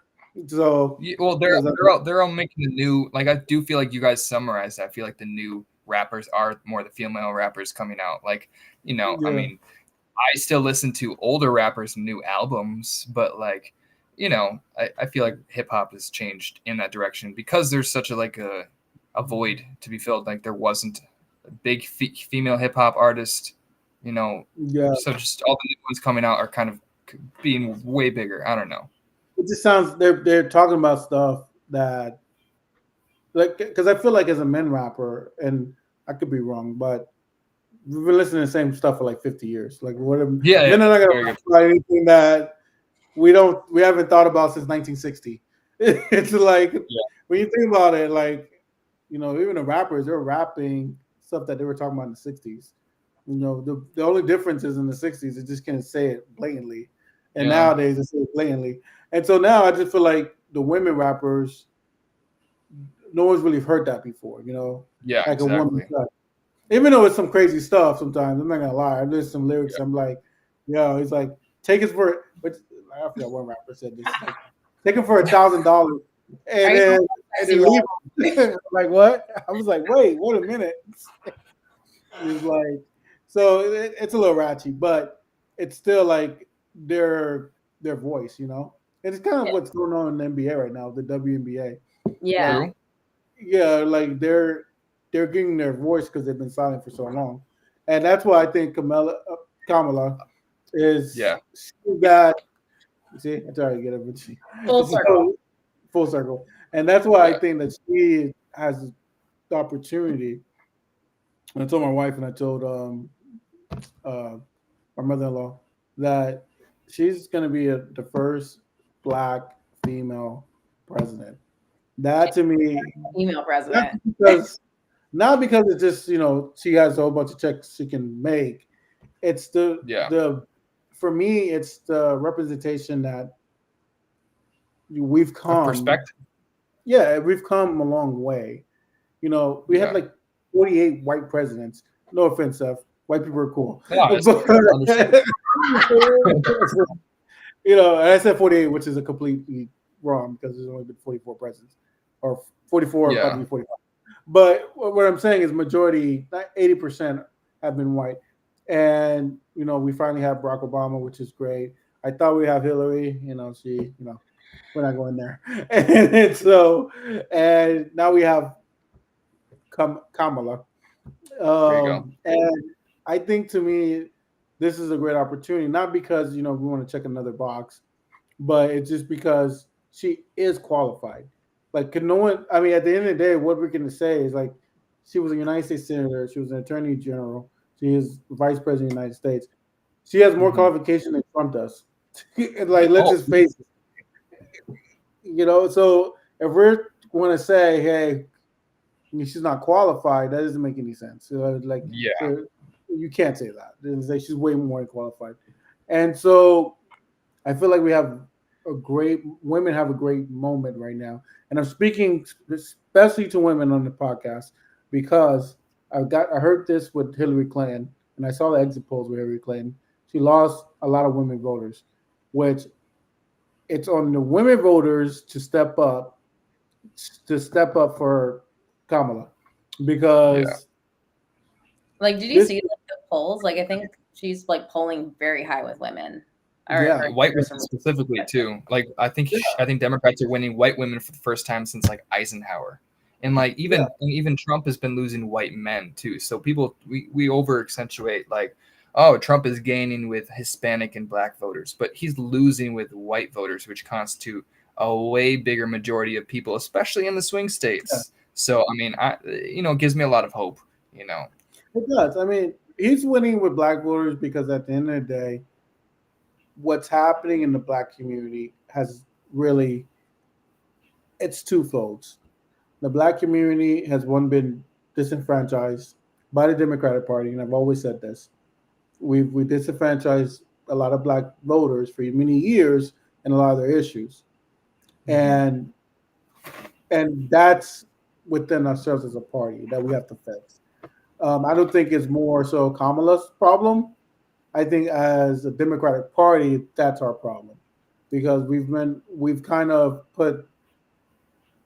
So well, they're all making the new. Like, I do feel like you guys summarized that. I feel like the new rappers are more the female rappers coming out. Like, I mean, I still listen to older rappers' new albums, but like, I feel like hip hop has changed in that direction because there's such a void to be filled. Like there wasn't a big female hip hop artist, Yeah. So just all the new ones coming out are kind of being way bigger. I don't know. It just sounds they're talking about stuff that, like, because I feel like as a men rapper, and I could be wrong, but we've been listening to the same stuff for like 50 years. Like whatever. Yeah, Men are not gonna very rap about anything that we haven't thought about since 1960. It's like when you think about it, like, even the rappers, they're rapping stuff that they were talking about in the 60s. The only difference is in the 60s, they just can't say it blatantly. And nowadays they say it blatantly. And so now I just feel like the women rappers, no one's really heard that before, Yeah, like exactly. a woman. Even though it's some crazy stuff sometimes, I'm not gonna lie. There's some lyrics I'm like, it's like, take us for, which I forgot one rapper said this, like, take him for $1,000 and then leave. Like what? I was like, wait a minute. It's like, so it's a little ratchet, but it's still like their voice, It's kind of what's going on in the NBA right now, the WNBA. Yeah. Like, like they're getting their voice because they've been silent for so long, and that's why I think Kamala is. Yeah. She got. See, I try to get it, but full circle, and that's why I think that she has the opportunity. And I told my wife and I told our mother-in-law that she's going to be the first Black female president. That to me, female president, not because it's just she has a whole bunch of checks she can make. It's the for me it's the representation that we've come. Perspective. Yeah, we've come a long way. We had like 48 white presidents. No offense, Seth. White people are cool. And I said 48, which is a completely wrong because there's only been 44 presidents, or 44, about to be 45. But what I'm saying is majority, not 80%, have been white. And, we finally have Barack Obama, which is great. I thought we'd have Hillary, we're not going there. And now we have Kamala. And I think, to me, this is a great opportunity, not because, we want to check another box, but it's just because she is qualified. Like, at the end of the day, what we're going to say is, like, she was a United States Senator. She was an Attorney General. She is Vice President of the United States. She has more qualification than Trump does. Like, let's just face it. So if we're going to say, hey, she's not qualified, that doesn't make any sense. You can't say that. Say she's way more qualified. And so I feel like women have a great moment right now. And I'm speaking especially to women on the podcast because I heard this with Hillary Clinton, and I saw the exit polls with Hillary Clinton. She lost a lot of women voters, which it's on the women voters to step up for Kamala, because like, did you see the polls? Like, I think she's like polling very high with women. White women specifically too. Like, I think Democrats are winning white women for the first time since like Eisenhower, and like even Trump has been losing white men too. So we over accentuate like, oh, Trump is gaining with Hispanic and Black voters, but he's losing with white voters, which constitute a way bigger majority of people, especially in the swing states. Yeah. So, I mean, it gives me a lot of hope, It does. I mean, he's winning with Black voters because at the end of the day, what's happening in the Black community it's twofold. The Black community has been disenfranchised by the Democratic Party, and I've always said this. We disenfranchised a lot of Black voters for many years and a lot of their issues. And that's within ourselves as a party that we have to fix. I don't think it's more so Kamala's problem. I think as a Democratic Party, that's our problem, because we've kind of put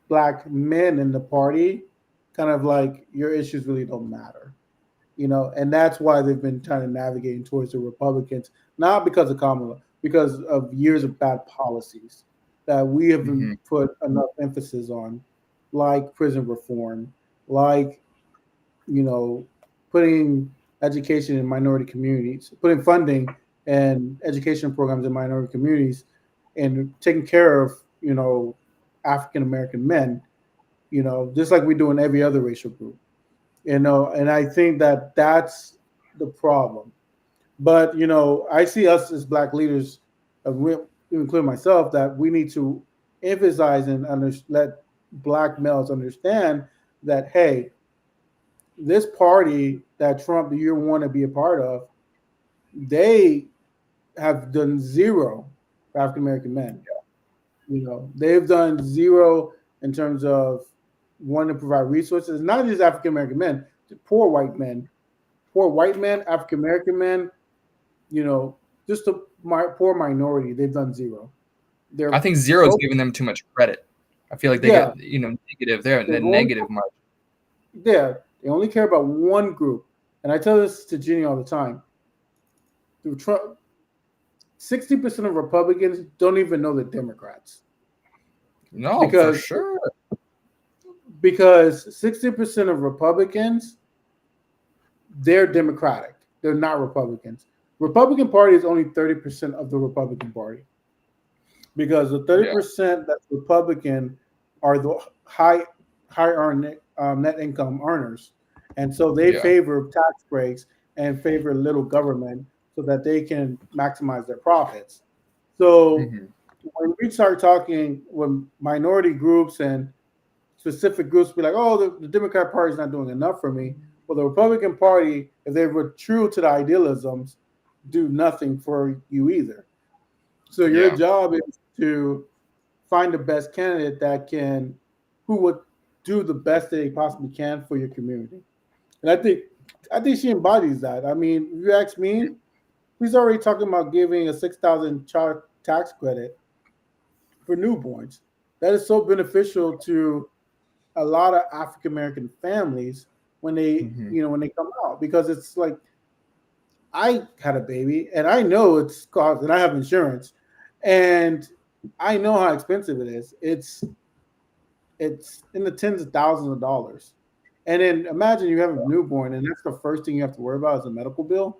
Black men in the party, kind of like your issues really don't matter. And that's why they've been trying to navigating towards the Republicans, not because of Kamala, because of years of bad policies that we haven't put enough emphasis on, like prison reform, like putting education in minority communities, putting funding and education programs in minority communities, and taking care of African American men, just like we do in every other racial group. And I think that that's the problem. But I see us as Black leaders, including myself, that we need to emphasize and let Black males understand that, hey, this party that Trump you want to be a part of, they have done zero for African American men. They've done zero in terms of wanting to provide resources, not just African American men, poor white men, African American men, just a poor minority. They've done zero. I think zero is giving them too much credit. I feel like they get negative. They're negative mark. Yeah, they only care about one group, and I tell this to Ginny all the time. Through Trump, 60% of Republicans don't even know the Democrats. No, for sure. Because 60% of Republicans, they're Democratic. They're not Republicans. Republican Party is only 30% of the Republican Party. Because the 30% that's Republican are the high net income earners. And so they favor tax breaks and favor little government so that they can maximize their profits. So when we start talking with minority groups and specific groups, be like, oh, the Democrat Party is not doing enough for me. Well, the Republican Party, if they were true to the idealisms, do nothing for you either. So your job is to find the best candidate who would do the best that they possibly can for your community. And I think she embodies that. I mean, if you ask me, he's already talking about giving a $6,000 child tax credit for newborns. That is so beneficial to a lot of African American families when they when they come out, because it's like, I had a baby and I know it's cost, and I have insurance, and I know how expensive it is. It's in the tens of thousands of dollars. And then imagine you have a newborn and that's the first thing you have to worry about is a medical bill.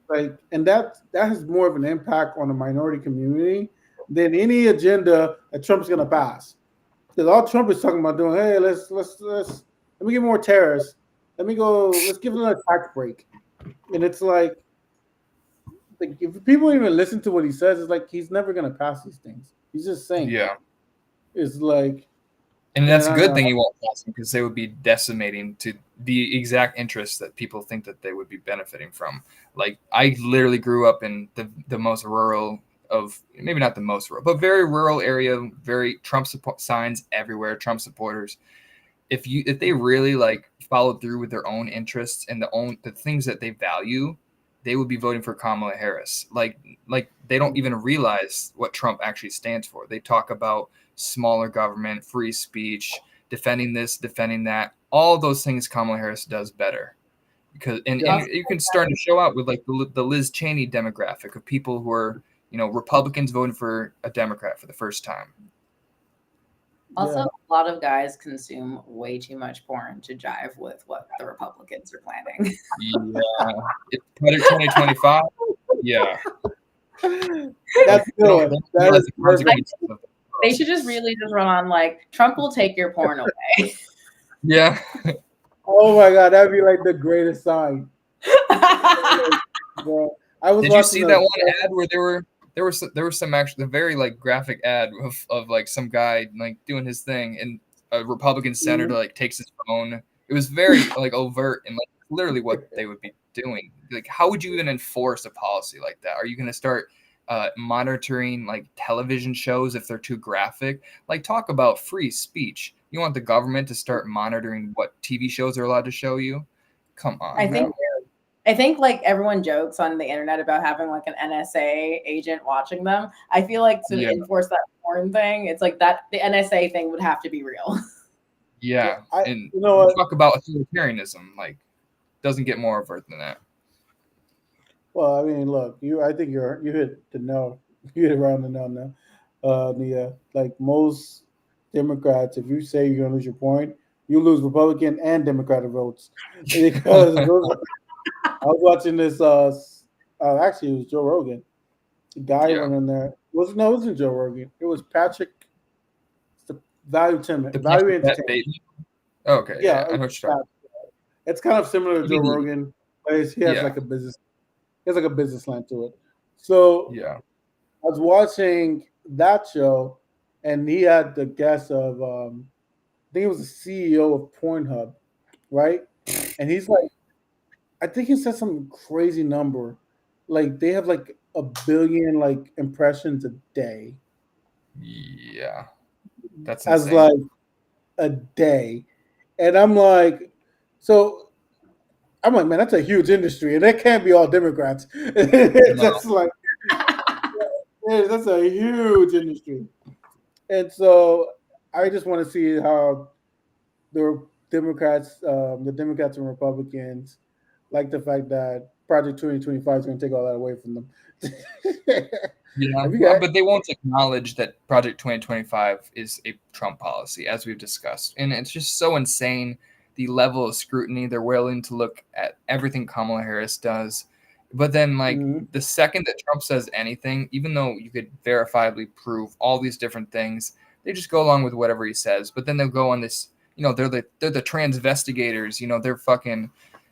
Like, and that has more of an impact on the minority community than any agenda that Trump's going to pass. Because all Trump is talking about doing, hey, let's let me get more tariffs. Let's give them a tax break. And it's like if people even listen to what he says, it's like he's never going to pass these things. He's just saying. Yeah. It's like, and that's a good thing he won't pass them, because they would be decimating to the exact interests that people think that they would be benefiting from. Like, I literally grew up in the most rural of, maybe not the most rural, but very rural area, very Trump support signs everywhere, Trump supporters. If they really like followed through with their own interests and the things that they value, they would be voting for Kamala Harris. Like they don't even realize what Trump actually stands for. They talk about smaller government, free speech, defending this, defending that. All those things Kamala Harris does better. Because and you can start to show out with like the Liz Cheney demographic of people who are, Republicans voting for a Democrat for the first time. Also, a lot of guys consume way too much porn to jive with what the Republicans are planning. Yeah. It's 2025. Yeah. That's good. They should just really just run on like, Trump will take your porn away. Yeah. Oh my God, that'd be like the greatest sign. Did you see that one ad where there was some actually a very like graphic ad of like some guy like doing his thing, and a Republican senator like takes his phone. It was very like overt and like literally what they would be doing. Like, how would you even enforce a policy like that? Are you going to start monitoring like television shows if they're too graphic? Like, talk about free speech. You want the government to start monitoring what TV shows are allowed to show you? Come on. I think like everyone jokes on the internet about having like an NSA agent watching them. I feel like to enforce that porn thing, it's like that the NSA thing would have to be real. Yeah. And talk about authoritarianism. Like, doesn't get more overt than that. Well, I mean, look, I think you hit the nail, you hit around the nail now. Nia, like most Democrats, if you say you're gonna lose your point, you lose Republican and Democratic votes because I was watching this. Actually, it was Joe Rogan. The guy Yeah. went in there. It wasn't Joe Rogan. It was Patrick. The Value The Value Patrick Bet Entertainment. baby. Okay, Yeah, yeah, I know what you're talking. it's kind of similar to Joe Maybe. Rogan, but he has Yeah. like a business. He has like a business slant to it. So Yeah. I was watching that show, and he had the guest of I think he was the CEO of Pornhub, right? And he's like, I think he said some crazy number, like they have like 1 billion like impressions a day, Yeah. That's as insane. like a day, and I'm like, man, that's a huge industry, and that can't be all Democrats. No. That's like, yeah, that's a huge industry, and so I just want to see how the Democrats and Republicans like the fact that Project 2025 is going to take all that away from them. Yeah, Have you got? but they won't acknowledge that Project 2025 is a Trump policy, as we've discussed. And it's just so insane the level of scrutiny they're willing to look at everything Kamala Harris does. But then, like, Mhm. the second that Trump says anything, even though you could verifiably prove all these different things, they just go along with whatever he says. But then they'll go on this, they're the transvestigators, they're fucking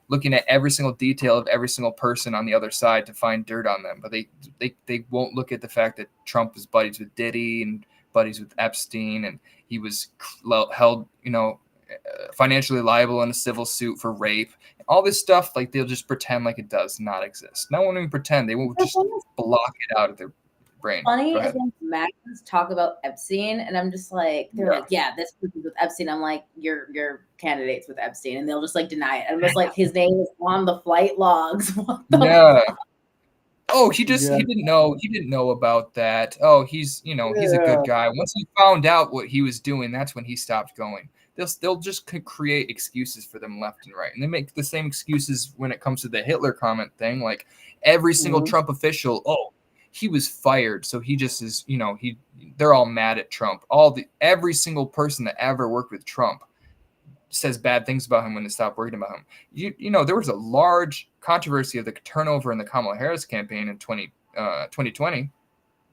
looking at every single detail of every single person on the other side to find dirt on them. But they won't look at the fact that Trump is buddies with Diddy and buddies with Epstein, and he was held, financially liable in a civil suit for rape. All this stuff, like they'll just pretend like it does not exist. No one will even pretend. They will just block it out of their brain. Funny is when magazines talk about Epstein, and I'm just like, they're like, yeah, this person's with Epstein. I'm like, your candidate's with Epstein, and they'll just like deny it. I'm just like, his name is on the flight logs. What the fuck? Oh, he didn't know about that. Oh, he's a good guy. Once he found out what he was doing, that's when he stopped going. They'll just create excuses for them left and right, and they make the same excuses when it comes to the Hitler comment thing. Like every single Trump official, he was fired, so he just is, they're all mad at Trump. Every single person that ever worked with Trump says bad things about him when they stop worrying about him. There was a large controversy of the turnover in the Kamala Harris campaign in 2020.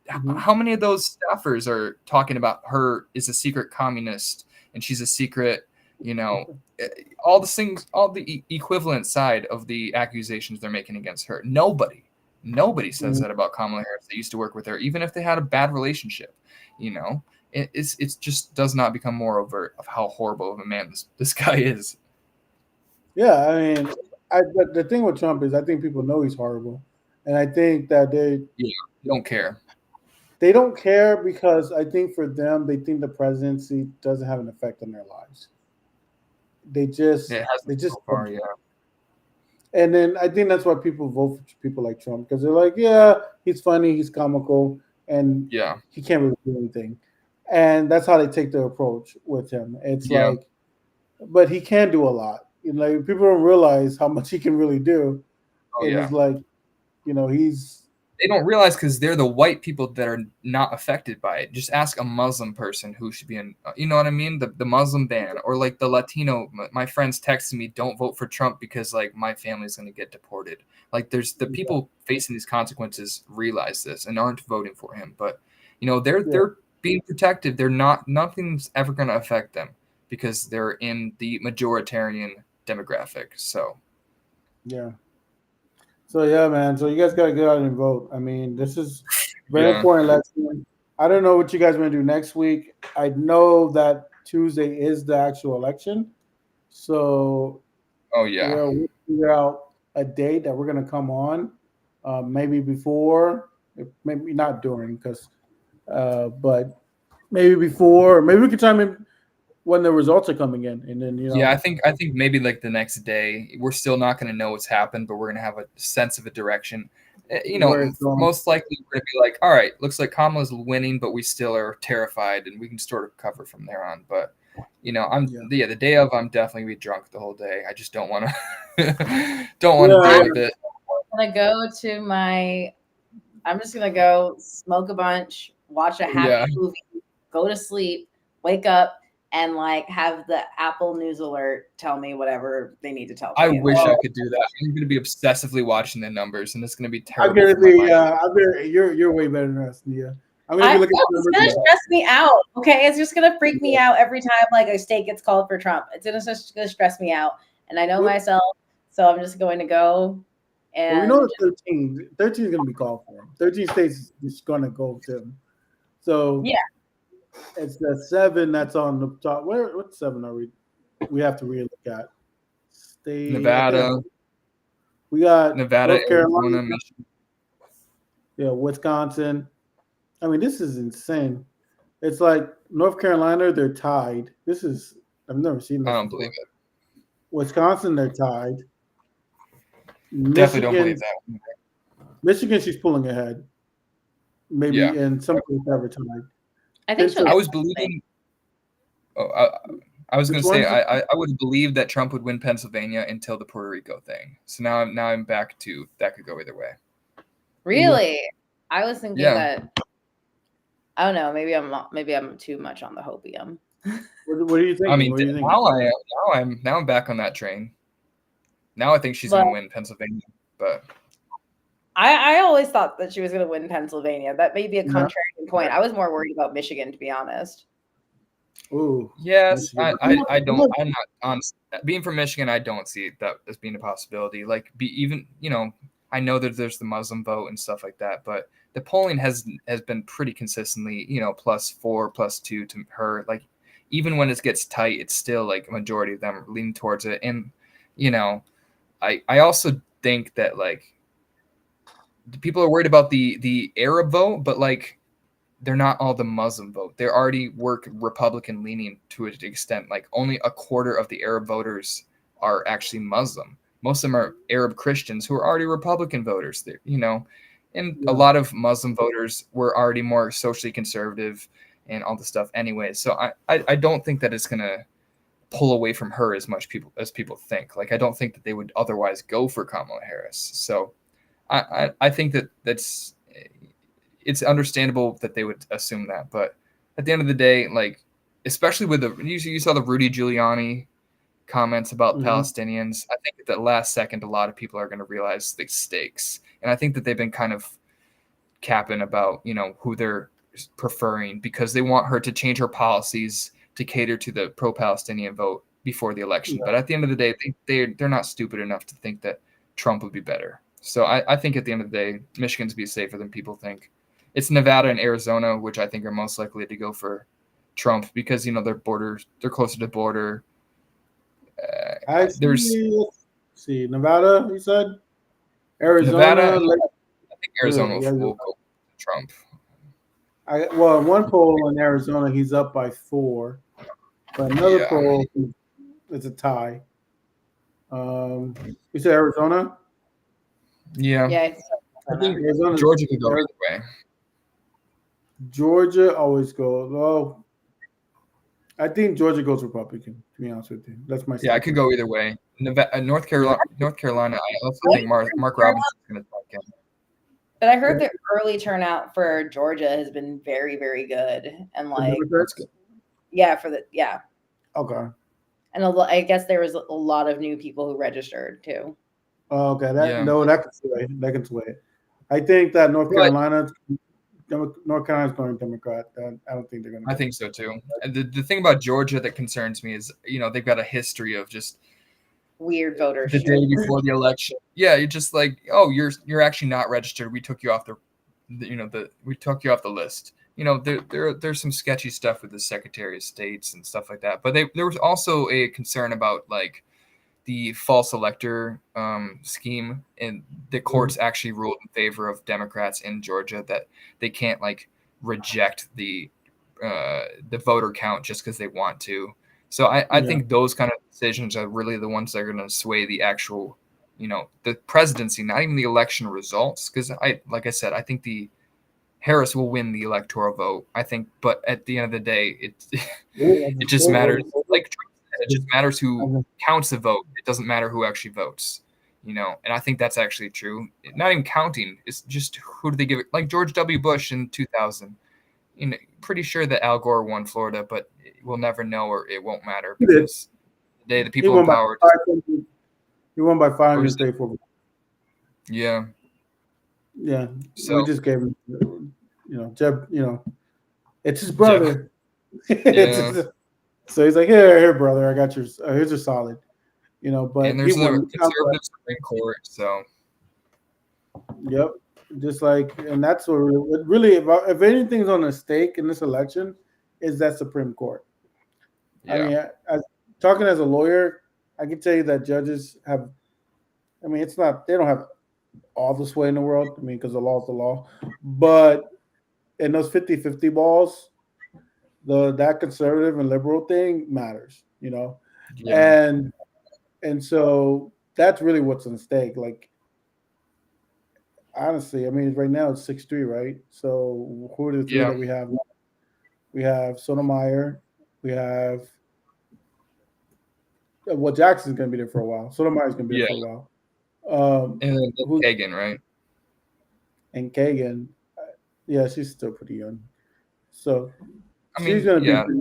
How many of those staffers are talking about her is a secret communist and she's a secret, all the things, all the equivalent side of the accusations they're making against her? Nobody says that about Kamala Harris. They used to work with her, even if they had a bad relationship. It just does not become more overt of how horrible of a man this guy is. Yeah, I mean, but the thing with Trump is I think people know he's horrible, and I think that they don't care. They don't care because I think for them, they think the presidency doesn't have an effect on their lives. They just so far, yeah. And then I think that's why people vote for people like Trump, because they're like, yeah, he's funny, he's comical, and he can't really do anything. And that's how they take their approach with him. It's like, but he can do a lot. Like people don't realize how much he can really do. It's like, they don't realize because they're the white people that are not affected by it. Just ask a Muslim person who should be in, you know what I mean? The Muslim ban, or like the Latino. My friends texting me, don't vote for Trump because like my family's going to get deported. Like there's the people facing these consequences realize this and aren't voting for him. But they're being protected. Nothing's ever going to affect them because they're in the majoritarian demographic. So So yeah, man. So you guys gotta go out and vote. I mean, this is very important election. I don't know what you guys are gonna do next week. I know that Tuesday is the actual election. So we'll figure out a date that we're gonna come on. Maybe before, maybe not during, but maybe before. Maybe we can chime in when the results are coming in, and then I think maybe like the next day. We're still not going to know what's happened, but we're going to have a sense of a direction. Most likely we're going to be like, all right, looks like Kamala's winning, but we still are terrified, and we can sort of cover from there on. But the day of, I'm definitely gonna be drunk the whole day. I just don't want to don't want to deal with it. I'm just gonna go smoke a bunch, watch a happy movie, go to sleep, wake up, and like have the Apple News alert tell me whatever they need to tell me. I wish I could do that. I'm gonna be obsessively watching the numbers, and it's gonna be terrible. You're way better than us, Nia. I'm gonna be looking at it's gonna stress me out. Okay, it's just gonna freak me out every time like a state gets called for Trump. It's just gonna stress me out, and I know myself, so I'm just going to go. And we know 13 is going to be called for. 13 states is going to go to him. So yeah, it's the 7 that's on the top. What 7 are we? We have to really look at. State Nevada. We got Nevada, North Carolina, Arizona, Michigan. Yeah, Wisconsin. I mean, this is insane. It's like North Carolina, they're tied. I've never seen this. I don't believe it. Wisconsin, they're tied. Definitely don't believe that. Michigan, she's pulling ahead. Maybe in some cases ever tied. I think I was believing. I was going to say I would have believed that Trump would win Pennsylvania until the Puerto Rico thing. So now I'm back to that could go either way. Really, yeah. I was thinking that. I don't know. Maybe I'm too much on the hopium. What do you think? I mean, now I'm back on that train. Now I think she's going to win Pennsylvania, but I always thought that she was going to win Pennsylvania. That may be a contrarian point. I was more worried about Michigan, to be honest. Ooh, yes, I'm not honest. Being from Michigan, I don't see that as being a possibility. Like, I know that there's the Muslim vote and stuff like that, but the polling has been pretty consistently, +4, +2 to her. Like, even when it gets tight, it's still like a majority of them are leaning towards it. And, I also think that like people are worried about the Arab vote, but like they're not all the Muslim vote. They already work Republican leaning to an extent. Like only a quarter of the Arab voters are actually Muslim. Most of them are Arab Christians who are already Republican voters. And a lot of Muslim voters were already more socially conservative and all the stuff anyway. So I don't think that it's gonna pull away from her as much as people think. Like I don't think that they would otherwise go for Kamala Harris. So I think it's understandable that they would assume that, but at the end of the day, like especially with you saw the Rudy Giuliani comments about Palestinians. I think at the last second, a lot of people are going to realize the stakes, and I think that they've been kind of capping about who they're preferring because they want her to change her policies to cater to the pro-Palestinian vote before the election. But at the end of the day, they're not stupid enough to think that Trump would be better. So I think at the end of the day, Michigan's be safer than people think. It's Nevada and Arizona, which I think are most likely to go for Trump because they're closer to the border. See Nevada. You said Arizona. Nevada, I think Arizona will go Trump. One poll in Arizona, he's up by 4, but another poll, it's a tie. You said Arizona. Yeah. I think Georgia could go either way. Georgia always goes. Well, I think Georgia goes Republican. To be honest with you, that's my. I could go either way. North Carolina. I also think Mark Robinson's going to talk in. But I heard the early turnout for Georgia has been very, very good, and like that's good. Okay. And I guess there was a lot of new people who registered too. Oh, okay. That can sway. That can sway. I think that North Carolina's going Democrat. I don't think they're going to. I think so too. And the thing about Georgia that concerns me is, they've got a history of just weird voters. The day before the election, you're just like, oh, you're actually not registered. We took you off we took you off the list. There's some sketchy stuff with the Secretary of States and stuff like that. But there was also a concern about like the false elector scheme, and the courts actually ruled in favor of Democrats in Georgia that they can't like reject the voter count just because they want to. So I think those kind of decisions are really the ones that are going to sway the actual, the presidency, not even the election results. Because like I said, I think the Harris will win the electoral vote, I think. But at the end of the day, it just Yeah. matters. Like Trump said, it just matters who counts the vote. It doesn't matter who actually votes. And I think that's actually true. Not even counting. It's just who do they give it? Like George W. Bush in 2000. Pretty sure that Al Gore won Florida, but we'll never know, or it won't matter because the day the people in power. He won by 534. Yeah. Yeah. So we just gave him, Jeb. It's his brother. Yeah. So he's like, here, brother, I got yours. Here's your solid. But and there's he the won. conservative Supreme Court. So Yep. Just like, and that's what really, if anything's on a stake in this election, is that Supreme Court. yeah. I mean, talking as a lawyer, I can tell you that judges have. I mean, they don't have all the sway in the world. I mean, because the law is the law. But in those 50-50 balls, that conservative and liberal thing matters, Yeah. and so that's really what's on stake. Like, honestly, I mean, right now it's 6-3, right? So who are the three that we have? We have Sotomayor. We have Jackson's going to be there for a while. Sotomayor's going to be there for a while. And Kagan, right? And Kagan, yeah, she's still pretty young. So she's going to be.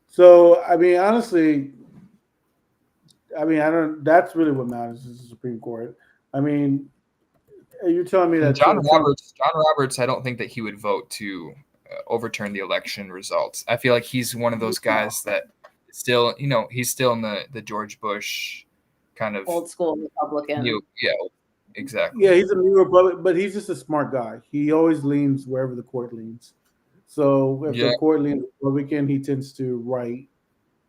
So I mean, honestly, that's really what matters is the Supreme Court. I mean, you're telling me that John Roberts, I don't think that he would vote to overturn the election results. I feel like he's one of those guys that still, he's still in the George Bush kind of old school Republican. Yeah, exactly. Yeah, he's a new Republican, but he's just a smart guy. He always leans wherever the court leans. So if the court leans Republican, he tends to write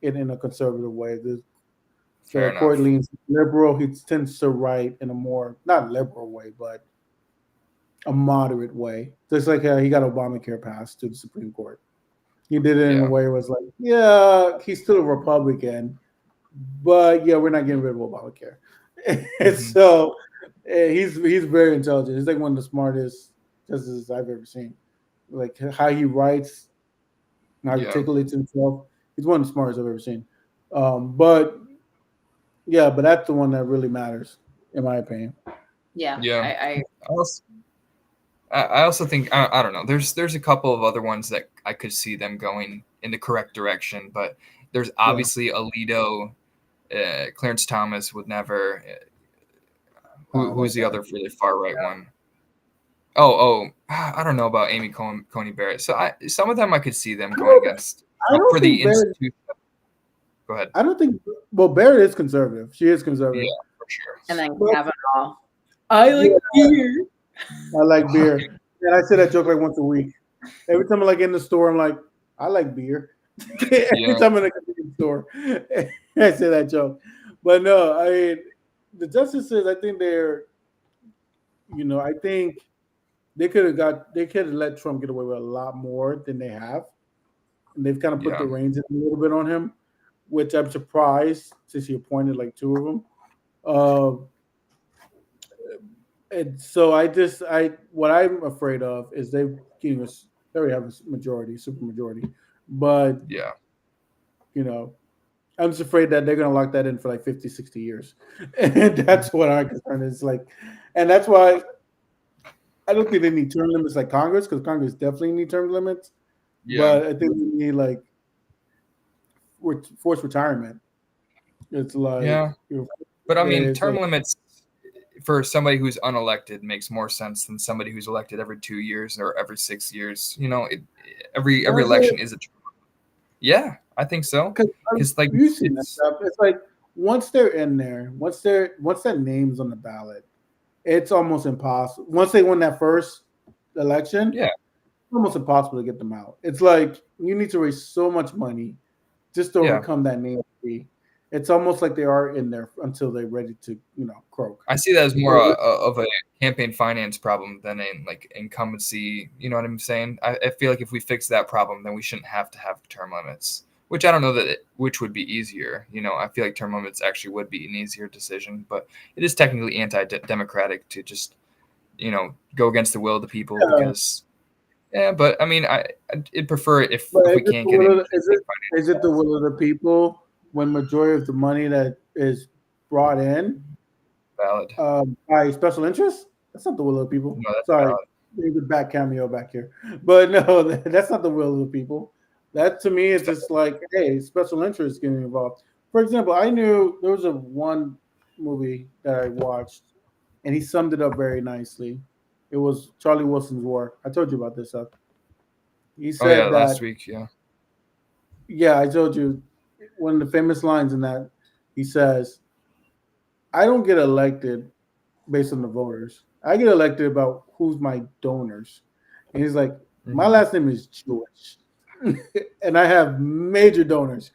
it in a conservative way. The court leans liberal, he tends to write in a more, not liberal way, but a moderate way. Just like how he got Obamacare passed to the Supreme Court. He did it in a way where it's like, yeah, he's still a Republican, but yeah, we're not getting rid of Obamacare. So he's very intelligent. He's like one of the smartest justices I've ever seen. Like how he writes, how he articulates himself. He's one of the smartest I've ever seen. But that's the one that really matters, in my opinion. Yeah. I also think I don't know. There's a couple of other ones that I could see them going in the correct direction, but there's obviously Alito, Clarence Thomas would never. Who's the other really far right one? I don't know about Amy Coney Barrett. So some of them I could see them going against for the institution. Go ahead. I don't think. Well, Barrett is conservative. She is conservative. Yeah, for sure. And then Kavanaugh. I like beer. I like beer. And I say that joke like once a week. Every time I'm like in the store, I'm like, I like beer. Every time I'm in a convenience store, I say that joke. But no, I mean, the justices, I think they're, I think they could have let Trump get away with a lot more than they have. And they've kind of put the reins in a little bit on him, which I'm surprised since he appointed like two of them. And so what I'm afraid of is they already have a majority, super majority, but I'm just afraid that they're going to lock that in for like 50, 60 years. And that's what our concern is like. And that's why I don't think they need term limits like Congress, because Congress definitely need term limits. But I think we need like forced retirement. It's like, but I mean, term limits for somebody who's unelected makes more sense than somebody who's elected every 2 years or every 6 years. Every election is a term. Yeah, I think so. Because like you see that stuff. It's like once they're in there, once that name's on the ballot, it's almost impossible. Once they win that first election, it's almost impossible to get them out. It's like you need to raise so much money just to overcome that name. It's almost like they are in there until they're ready to, croak. I see that as more of a campaign finance problem than a like incumbency. You know what I'm saying? I feel like if we fix that problem, then we shouldn't have to have term limits. Which I don't know which would be easier. I feel like term limits actually would be an easier decision, but it is technically anti-democratic to just, go against the will of the people because Yeah, but I mean, I'd prefer it if But we can't get into is it the will of the people when majority of the money that is brought in valid. by special interests? That's not the will of the people. No, that's Sorry, valid. there's a back cameo back here, but no, that's not the will of the people. That to me is just like, hey, special interests getting involved. For example, I knew there was a one movie that I watched, and he summed it up very nicely. It was Charlie Wilson's War. I told you about this. He Oh yeah, said last that. week. Yeah. Yeah, I told you one of the famous lines in that. He says, "I don't get elected based on the voters. I get elected about who's my donors." And he's like, "My Mhm. last name is Jewish, and I have major donors,"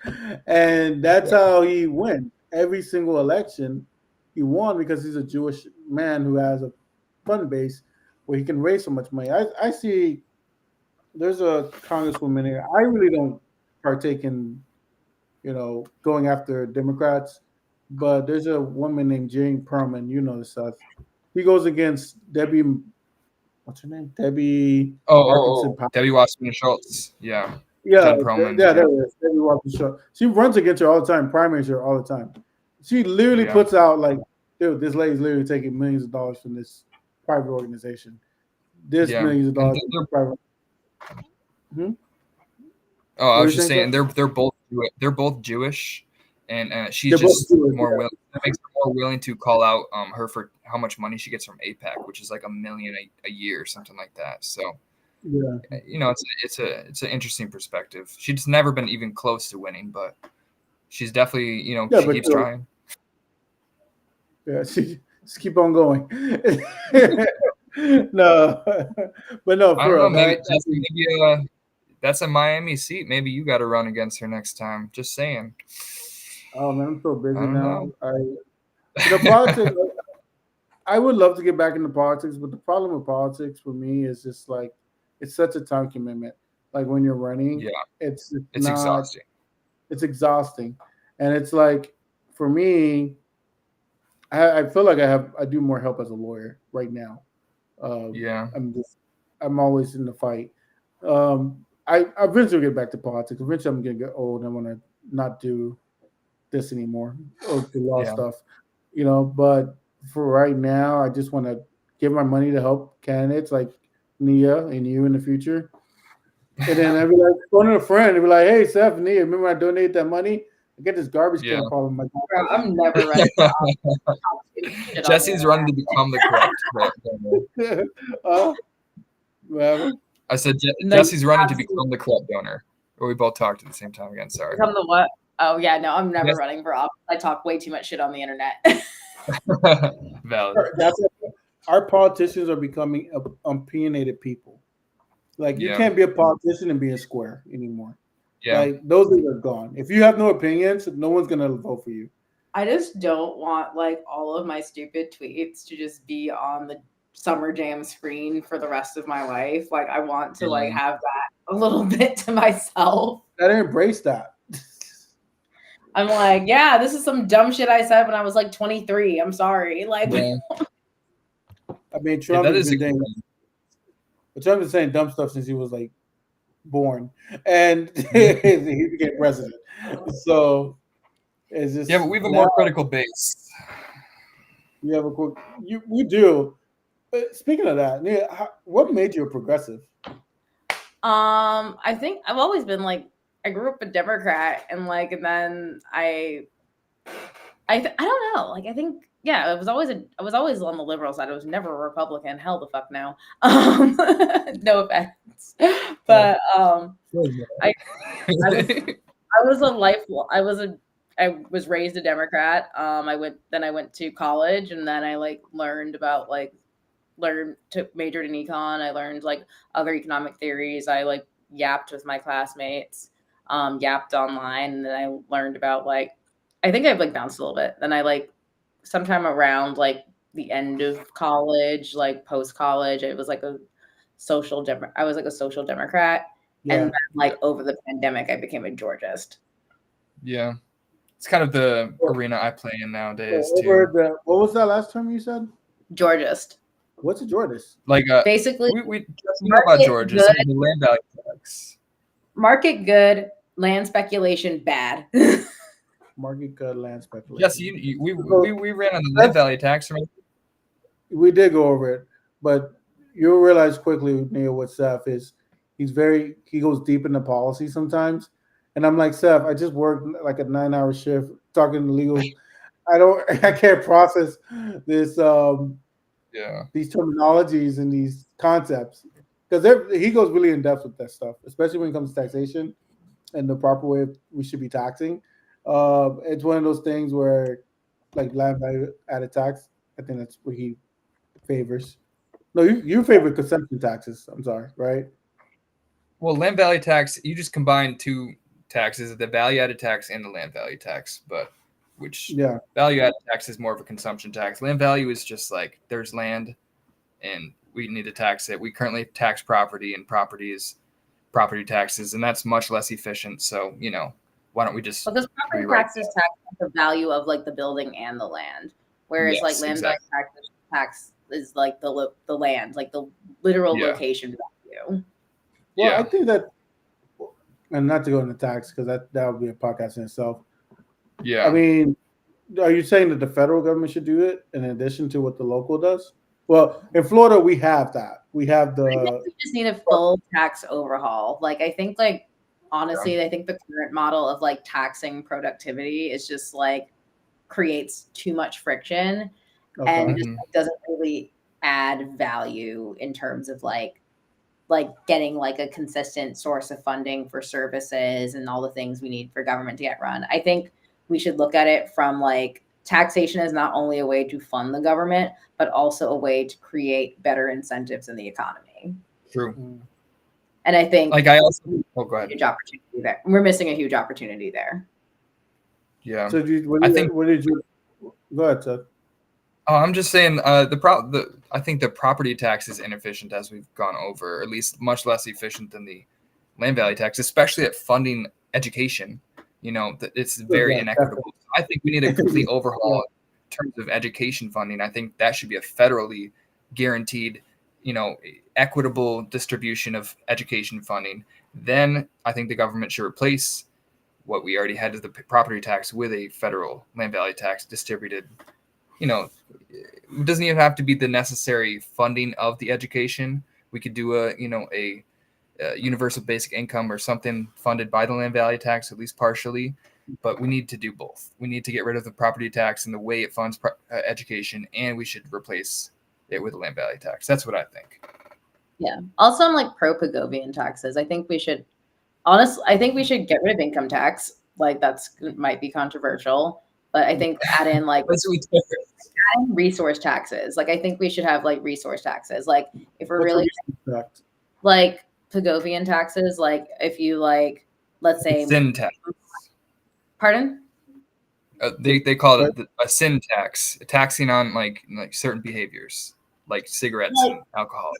and that's how he wins every single election. He won because he's a Jewish man who has a fund base where he can raise so much money. I see. There's a congresswoman here. I really don't partake in going after Democrats. But there's a woman named Jane Perlman. You know this stuff. He goes against Debbie. What's her name? Debbie Parkinson. Debbie Wasserman Schultz. Yeah. Yeah, Jen Perlman. yeah, there it is. Debbie Parkinson. She runs against her all the time. Primaries her all the time. She literally Yeah. puts out like, dude, this lady's literally taking millions of dollars from this private organization. This Yeah. millions of dollars. And Private. Hmm? Oh, I What was do you just think? saying they're both Jewish, and she's They're both just Jewish, more yeah. willing. That makes her more willing to call out her for how much money she gets from APAC, which is like $1 million a year or something like that. So Yeah. it's an interesting perspective. She's never been even close to winning, but she's definitely Yeah, she but keeps trying. yeah, she just keep on going. No, but no, I for don't know. real. Maybe Jesse, maybe that's a Miami seat. Maybe you got to run against her next time. Just saying. Oh man, I'm so I busy don't now. know. Politics. I would love to get back into politics, but the problem with politics for me is just like it's such a time commitment. Like when you're running, Yeah, it's it's not. exhausting. It's exhausting, and it's like for me, I feel like I do more help as a lawyer right now. Uh, Yeah. I'm always in the fight. I eventually get back to politics. Eventually, I'm gonna get old. I want to not do this anymore or the law Yeah. stuff, But for right now, I just want to give my money to help candidates like Nia and you in the future. And then I'd be like, going to a friend and be like, "Hey, Seth, Nia, remember I donated that money? I get this garbage Yeah. can problem." Like, Bro, I'm never running for office. Jesse's running to become the corrupt donor. whatever. I said No, Jesse's running to absolutely. become the corrupt donor. Or we both talked at the same time again. Sorry. Become the what? Oh yeah, no, I'm never Yes. running for office. I talk way too much shit on the internet. Valid. Our politicians are becoming opinionated people. Like you Yeah. can't be a politician and be a square anymore. Yeah. Like those days are gone. If you have no opinions, no one's gonna vote for you. I just don't want like all of my stupid tweets to just be on the Summer Jam screen for the rest of my life. Like I want to like have that a little bit to myself. Gotta embrace that. I'm like, yeah, this is some dumb shit I said when I was like 23. I'm sorry. Like, Yeah. I mean, Trump that has is been saying, Trump has been saying dumb stuff since he was like born, and he became president. So it's just but we have a more critical base. You have a quick. We do. Speaking of that, Nia, what made you a progressive? I think I've always been like I grew up a Democrat and then I don't know. Like I think I was always on the liberal side. I was never a Republican. Hell the fuck no. No offense. But I was raised a Democrat. I went to college and then I learned to majored in econ. I learned other economic theories. I yapped with my classmates, yapped online, and then I learned about I think I've bounced a little bit. Then I sometime around the end of college, post college, it was a social I was a social democrat. Yeah. And then over the pandemic I became a Georgist. Yeah. It's kind of the arena I play in nowadays too. What was that last term you said? Georgist. What's a Jordis? Like Basically, we know about market Georgia, good. so the land value tax. Market good, land speculation bad. Market good land speculation. Yes, we ran on the land value tax. Right? We did go over it, but you'll realize quickly, Neil, what Seth is. He goes deep into policy sometimes. And I'm like, Seth, I just worked like a 9-hour shift talking to legals. I can't process this these terminologies and these concepts. Because he goes really in depth with that stuff, especially when it comes to taxation and the proper way we should be taxing. It's one of those things where, like land value added tax, I think that's what he favors. No, you favor consumption taxes. I'm sorry, right? Well, land value tax, you just combine two taxes, the value added tax and the land value tax, value added tax is more of a consumption tax. Land value is just like there's land and we need to tax it. We currently tax property, and property is property taxes, and that's much less efficient. So, why don't we just because property taxes tax the value of like the building and the land, whereas like land value tax is like the land, like the literal location value. Well, I think that, and not to go into tax because that would be a podcast in itself. Yeah. I mean, are you saying that the federal government should do it in addition to what the local does? Well, in Florida, we have that. We have the. I think we just need a full tax overhaul. Like, I think, like, honestly, I think the current model of like taxing productivity is just like creates too much friction and just doesn't really add value in terms of like getting like a consistent source of funding for services and all the things we need for government to get run. I think we should look at it from like taxation is not only a way to fund the government, but also a way to create better incentives in the economy. True. And I think like I also go ahead. Huge opportunity there. We're missing a huge opportunity there. Yeah. So what did you go ahead, Seth? Oh, I'm just saying I think the property tax is inefficient, as we've gone over, or at least much less efficient than the land value tax, especially at funding education. It's very inequitable. I think we need a complete overhaul in terms of education funding. I think that should be a federally guaranteed, equitable distribution of education funding. Then I think the government should replace what we already had as the property tax with a federal land value tax distributed. It doesn't even have to be the necessary funding of the education. We could do a universal basic income or something funded by the land value tax, at least partially. But we need to do both. We need to get rid of the property tax and the way it funds education, and we should replace it with a land value tax. That's what I think. Yeah. Also, I'm like pro Pagovian taxes. I think we should get rid of income tax. Like might be controversial, but I think add in like resource taxes. Like I think we should have like resource taxes. Like if we're really like Pagovian taxes, like if you like, let's say sin tax. Pardon? They call it a sin tax, taxing on like certain behaviors, like cigarettes and alcohol.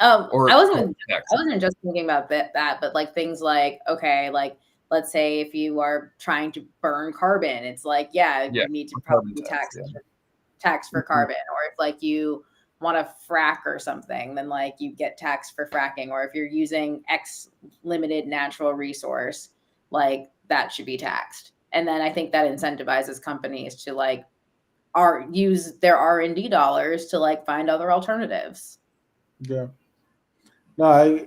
I wasn't just thinking about that, but like things like, okay, like let's say if you are trying to burn carbon, it's like, you need to probably tax for carbon. Or if like you want to frack or something, then like you get taxed for fracking. Or if you're using X limited natural resource, like that should be taxed. And then I think that incentivizes companies to like use their R&D dollars to like find other alternatives. Yeah. No, I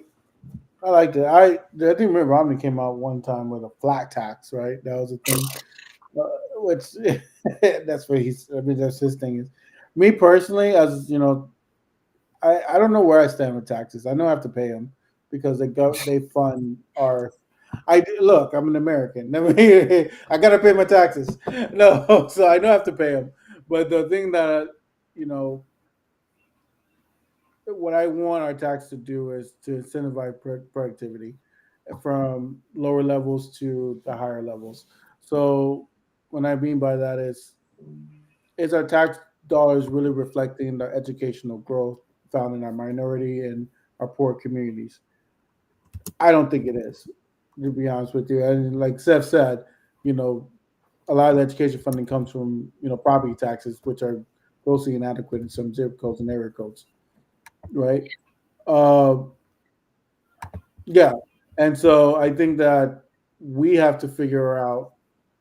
liked it. I think Mitt Romney came out one time with a flat tax, right? That was a thing. Which that's what that's his thing is. Me personally, as you know, I don't know where I stand with taxes. I know I have to pay them because they fund our. Look, I'm an American. I gotta pay my taxes. No, so I know I have to pay them. But the thing that what I want our tax to do is to incentivize productivity from lower levels to the higher levels. So what I mean by that is our tax dollars really reflecting the educational growth found in our minority and our poor communities? I don't think it is, to be honest with you. And like Seth said, a lot of the education funding comes from property taxes, which are grossly inadequate in some zip codes and area codes, right? Uh, yeah, and so I think that we have to figure out,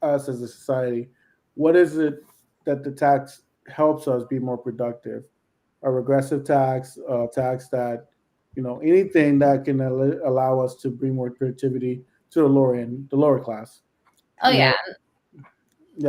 us as a society, what is it that the tax helps us be more productive? A regressive tax, a tax that, anything that can allow us to bring more productivity to the lower end, the lower class. Oh You know, yeah. And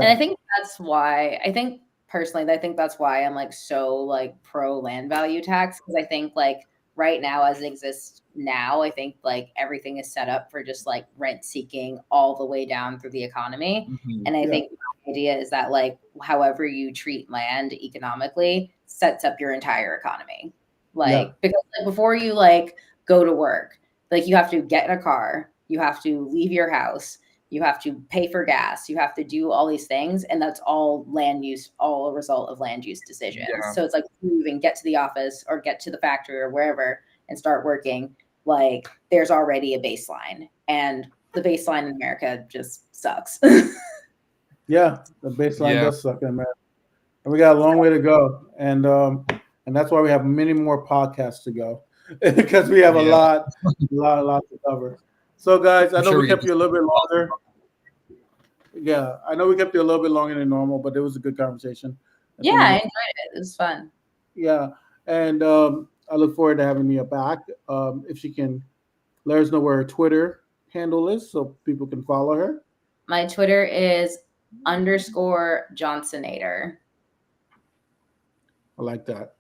yeah, I think that's why I think personally, I think that's why I'm like so like pro land value tax, because I think like right now as it exists now, I think like everything is set up for just like rent seeking all the way down through the economy. Mhm. And I yeah, think the idea is that like however you treat land economically sets up your entire economy. yeah, Like because like, before you like go to work, like you have to get in a car, you have to leave your house, you have to pay for gas, you have to do all these things, and that's all land use, all a result of land use decisions. Yeah. So it's like you even get to the office or get to the factory or wherever and start working, like there's already a baseline, and the baseline in America just sucks. yeah. The baseline Yeah. does suck in America, and we got a long way to go, and that's why we have many more podcasts to go because we have Yeah. a lot to cover. So, guys, I I'm know sure we we could kept you a just little bit longer. Yeah, I know we kept you a little bit longer than normal, but it was a good conversation. I Yeah, think I we, enjoyed it. It was fun. yeah, and I look forward to having Mia back. If she can let us know where her Twitter handle is, so people can follow her. My Twitter is _ Johnsonator. I like that.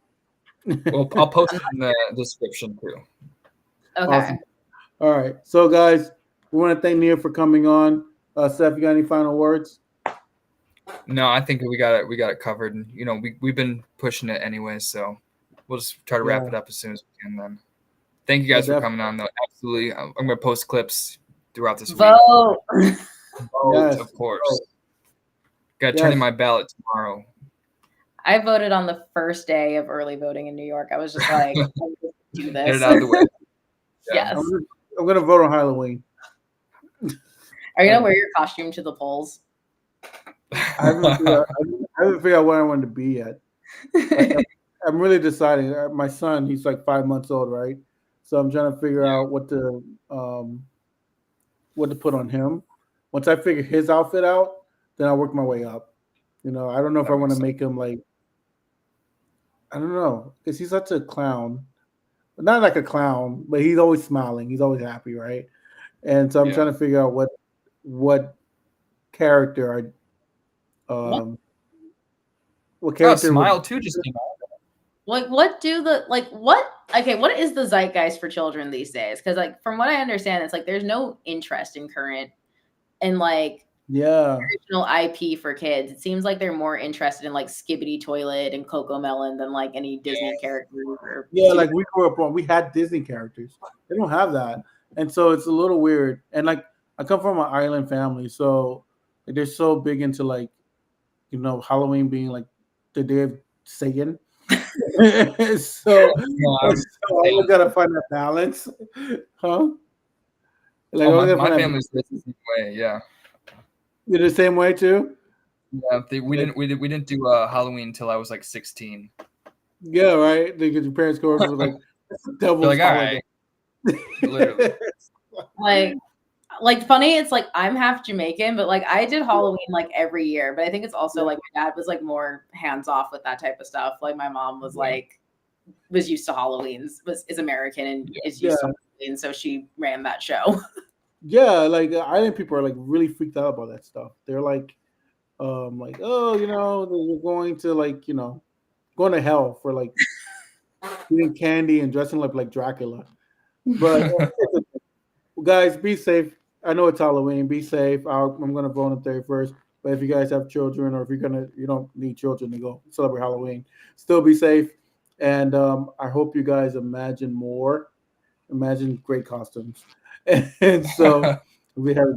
Well, I'll post it in the description too. Okay. Awesome. All right, so guys, we want to thank Mia for coming on. Seth, you got any final words? No, I think we got it covered, and we've been pushing it anyway, so we'll just try to wrap Yeah, it up as soon as we can. Then, thank you yeah, guys for definitely. coming on. Though, absolutely, I'm gonna post clips throughout this week. Vote. Vote, Yes, of course. Got to turn in yes. my ballot tomorrow. I voted on the first day of early voting in New York. I was just like, I'm just do Get this. it out of the way. Yeah. Yes. I'm gonna vote on Halloween. Are you gonna wear your costume to the polls? I haven't figured out what I want to be yet. Like, I'm really deciding. My son, he's like 5 months old, right? So I'm trying to figure Yeah. out what to put on him. Once I figure his outfit out, then I'll work my way up. I don't know if I That want makes to sense. make him like, I don't know, because he's such a clown. Not like a clown, but he's always smiling. He's always happy, right? And so I'm Yeah. trying to figure out what character what Oh, character would. Smile too just came out. Like, what do the like what? Okay, what is the zeitgeist for children these days? Because like from what I understand, it's like there's no interest in current and like Yeah, original IP for kids. It seems like they're more interested in like Skibbity Toilet and Coco Melon than like any Disney characters or yeah. super. Like we grew up on, we had Disney characters. They don't have that, and so it's a little weird. And like I come from an island family, so like, they're so big into like Halloween being like the day of Satan. so, so No, I always gotta find that balance, huh? Like I always gotta my find that. family's the same way. Yeah. You're the same way too. Yeah. We Like, didn't do Halloween until I was like 16. yeah, right. Because your parents go over like it's the They're devil's like, all holiday. right, literally. Like funny, it's like I'm half Jamaican, but like I did Halloween like every year. But I think it's also like my dad was like more hands off with that type of stuff. Like my mom was like was used to Halloween's, is American and is used to Halloween, so she ran that show. Yeah, like island people are like really freaked out about that stuff. They're like, oh, they're going to like, going to hell for like eating candy and dressing up like Dracula. But guys, be safe. I know it's Halloween. Be safe. I'm gonna vote on 31st. But if you guys have children, or if you don't need children to go celebrate Halloween, still be safe. And I hope you guys imagine great costumes. And so we have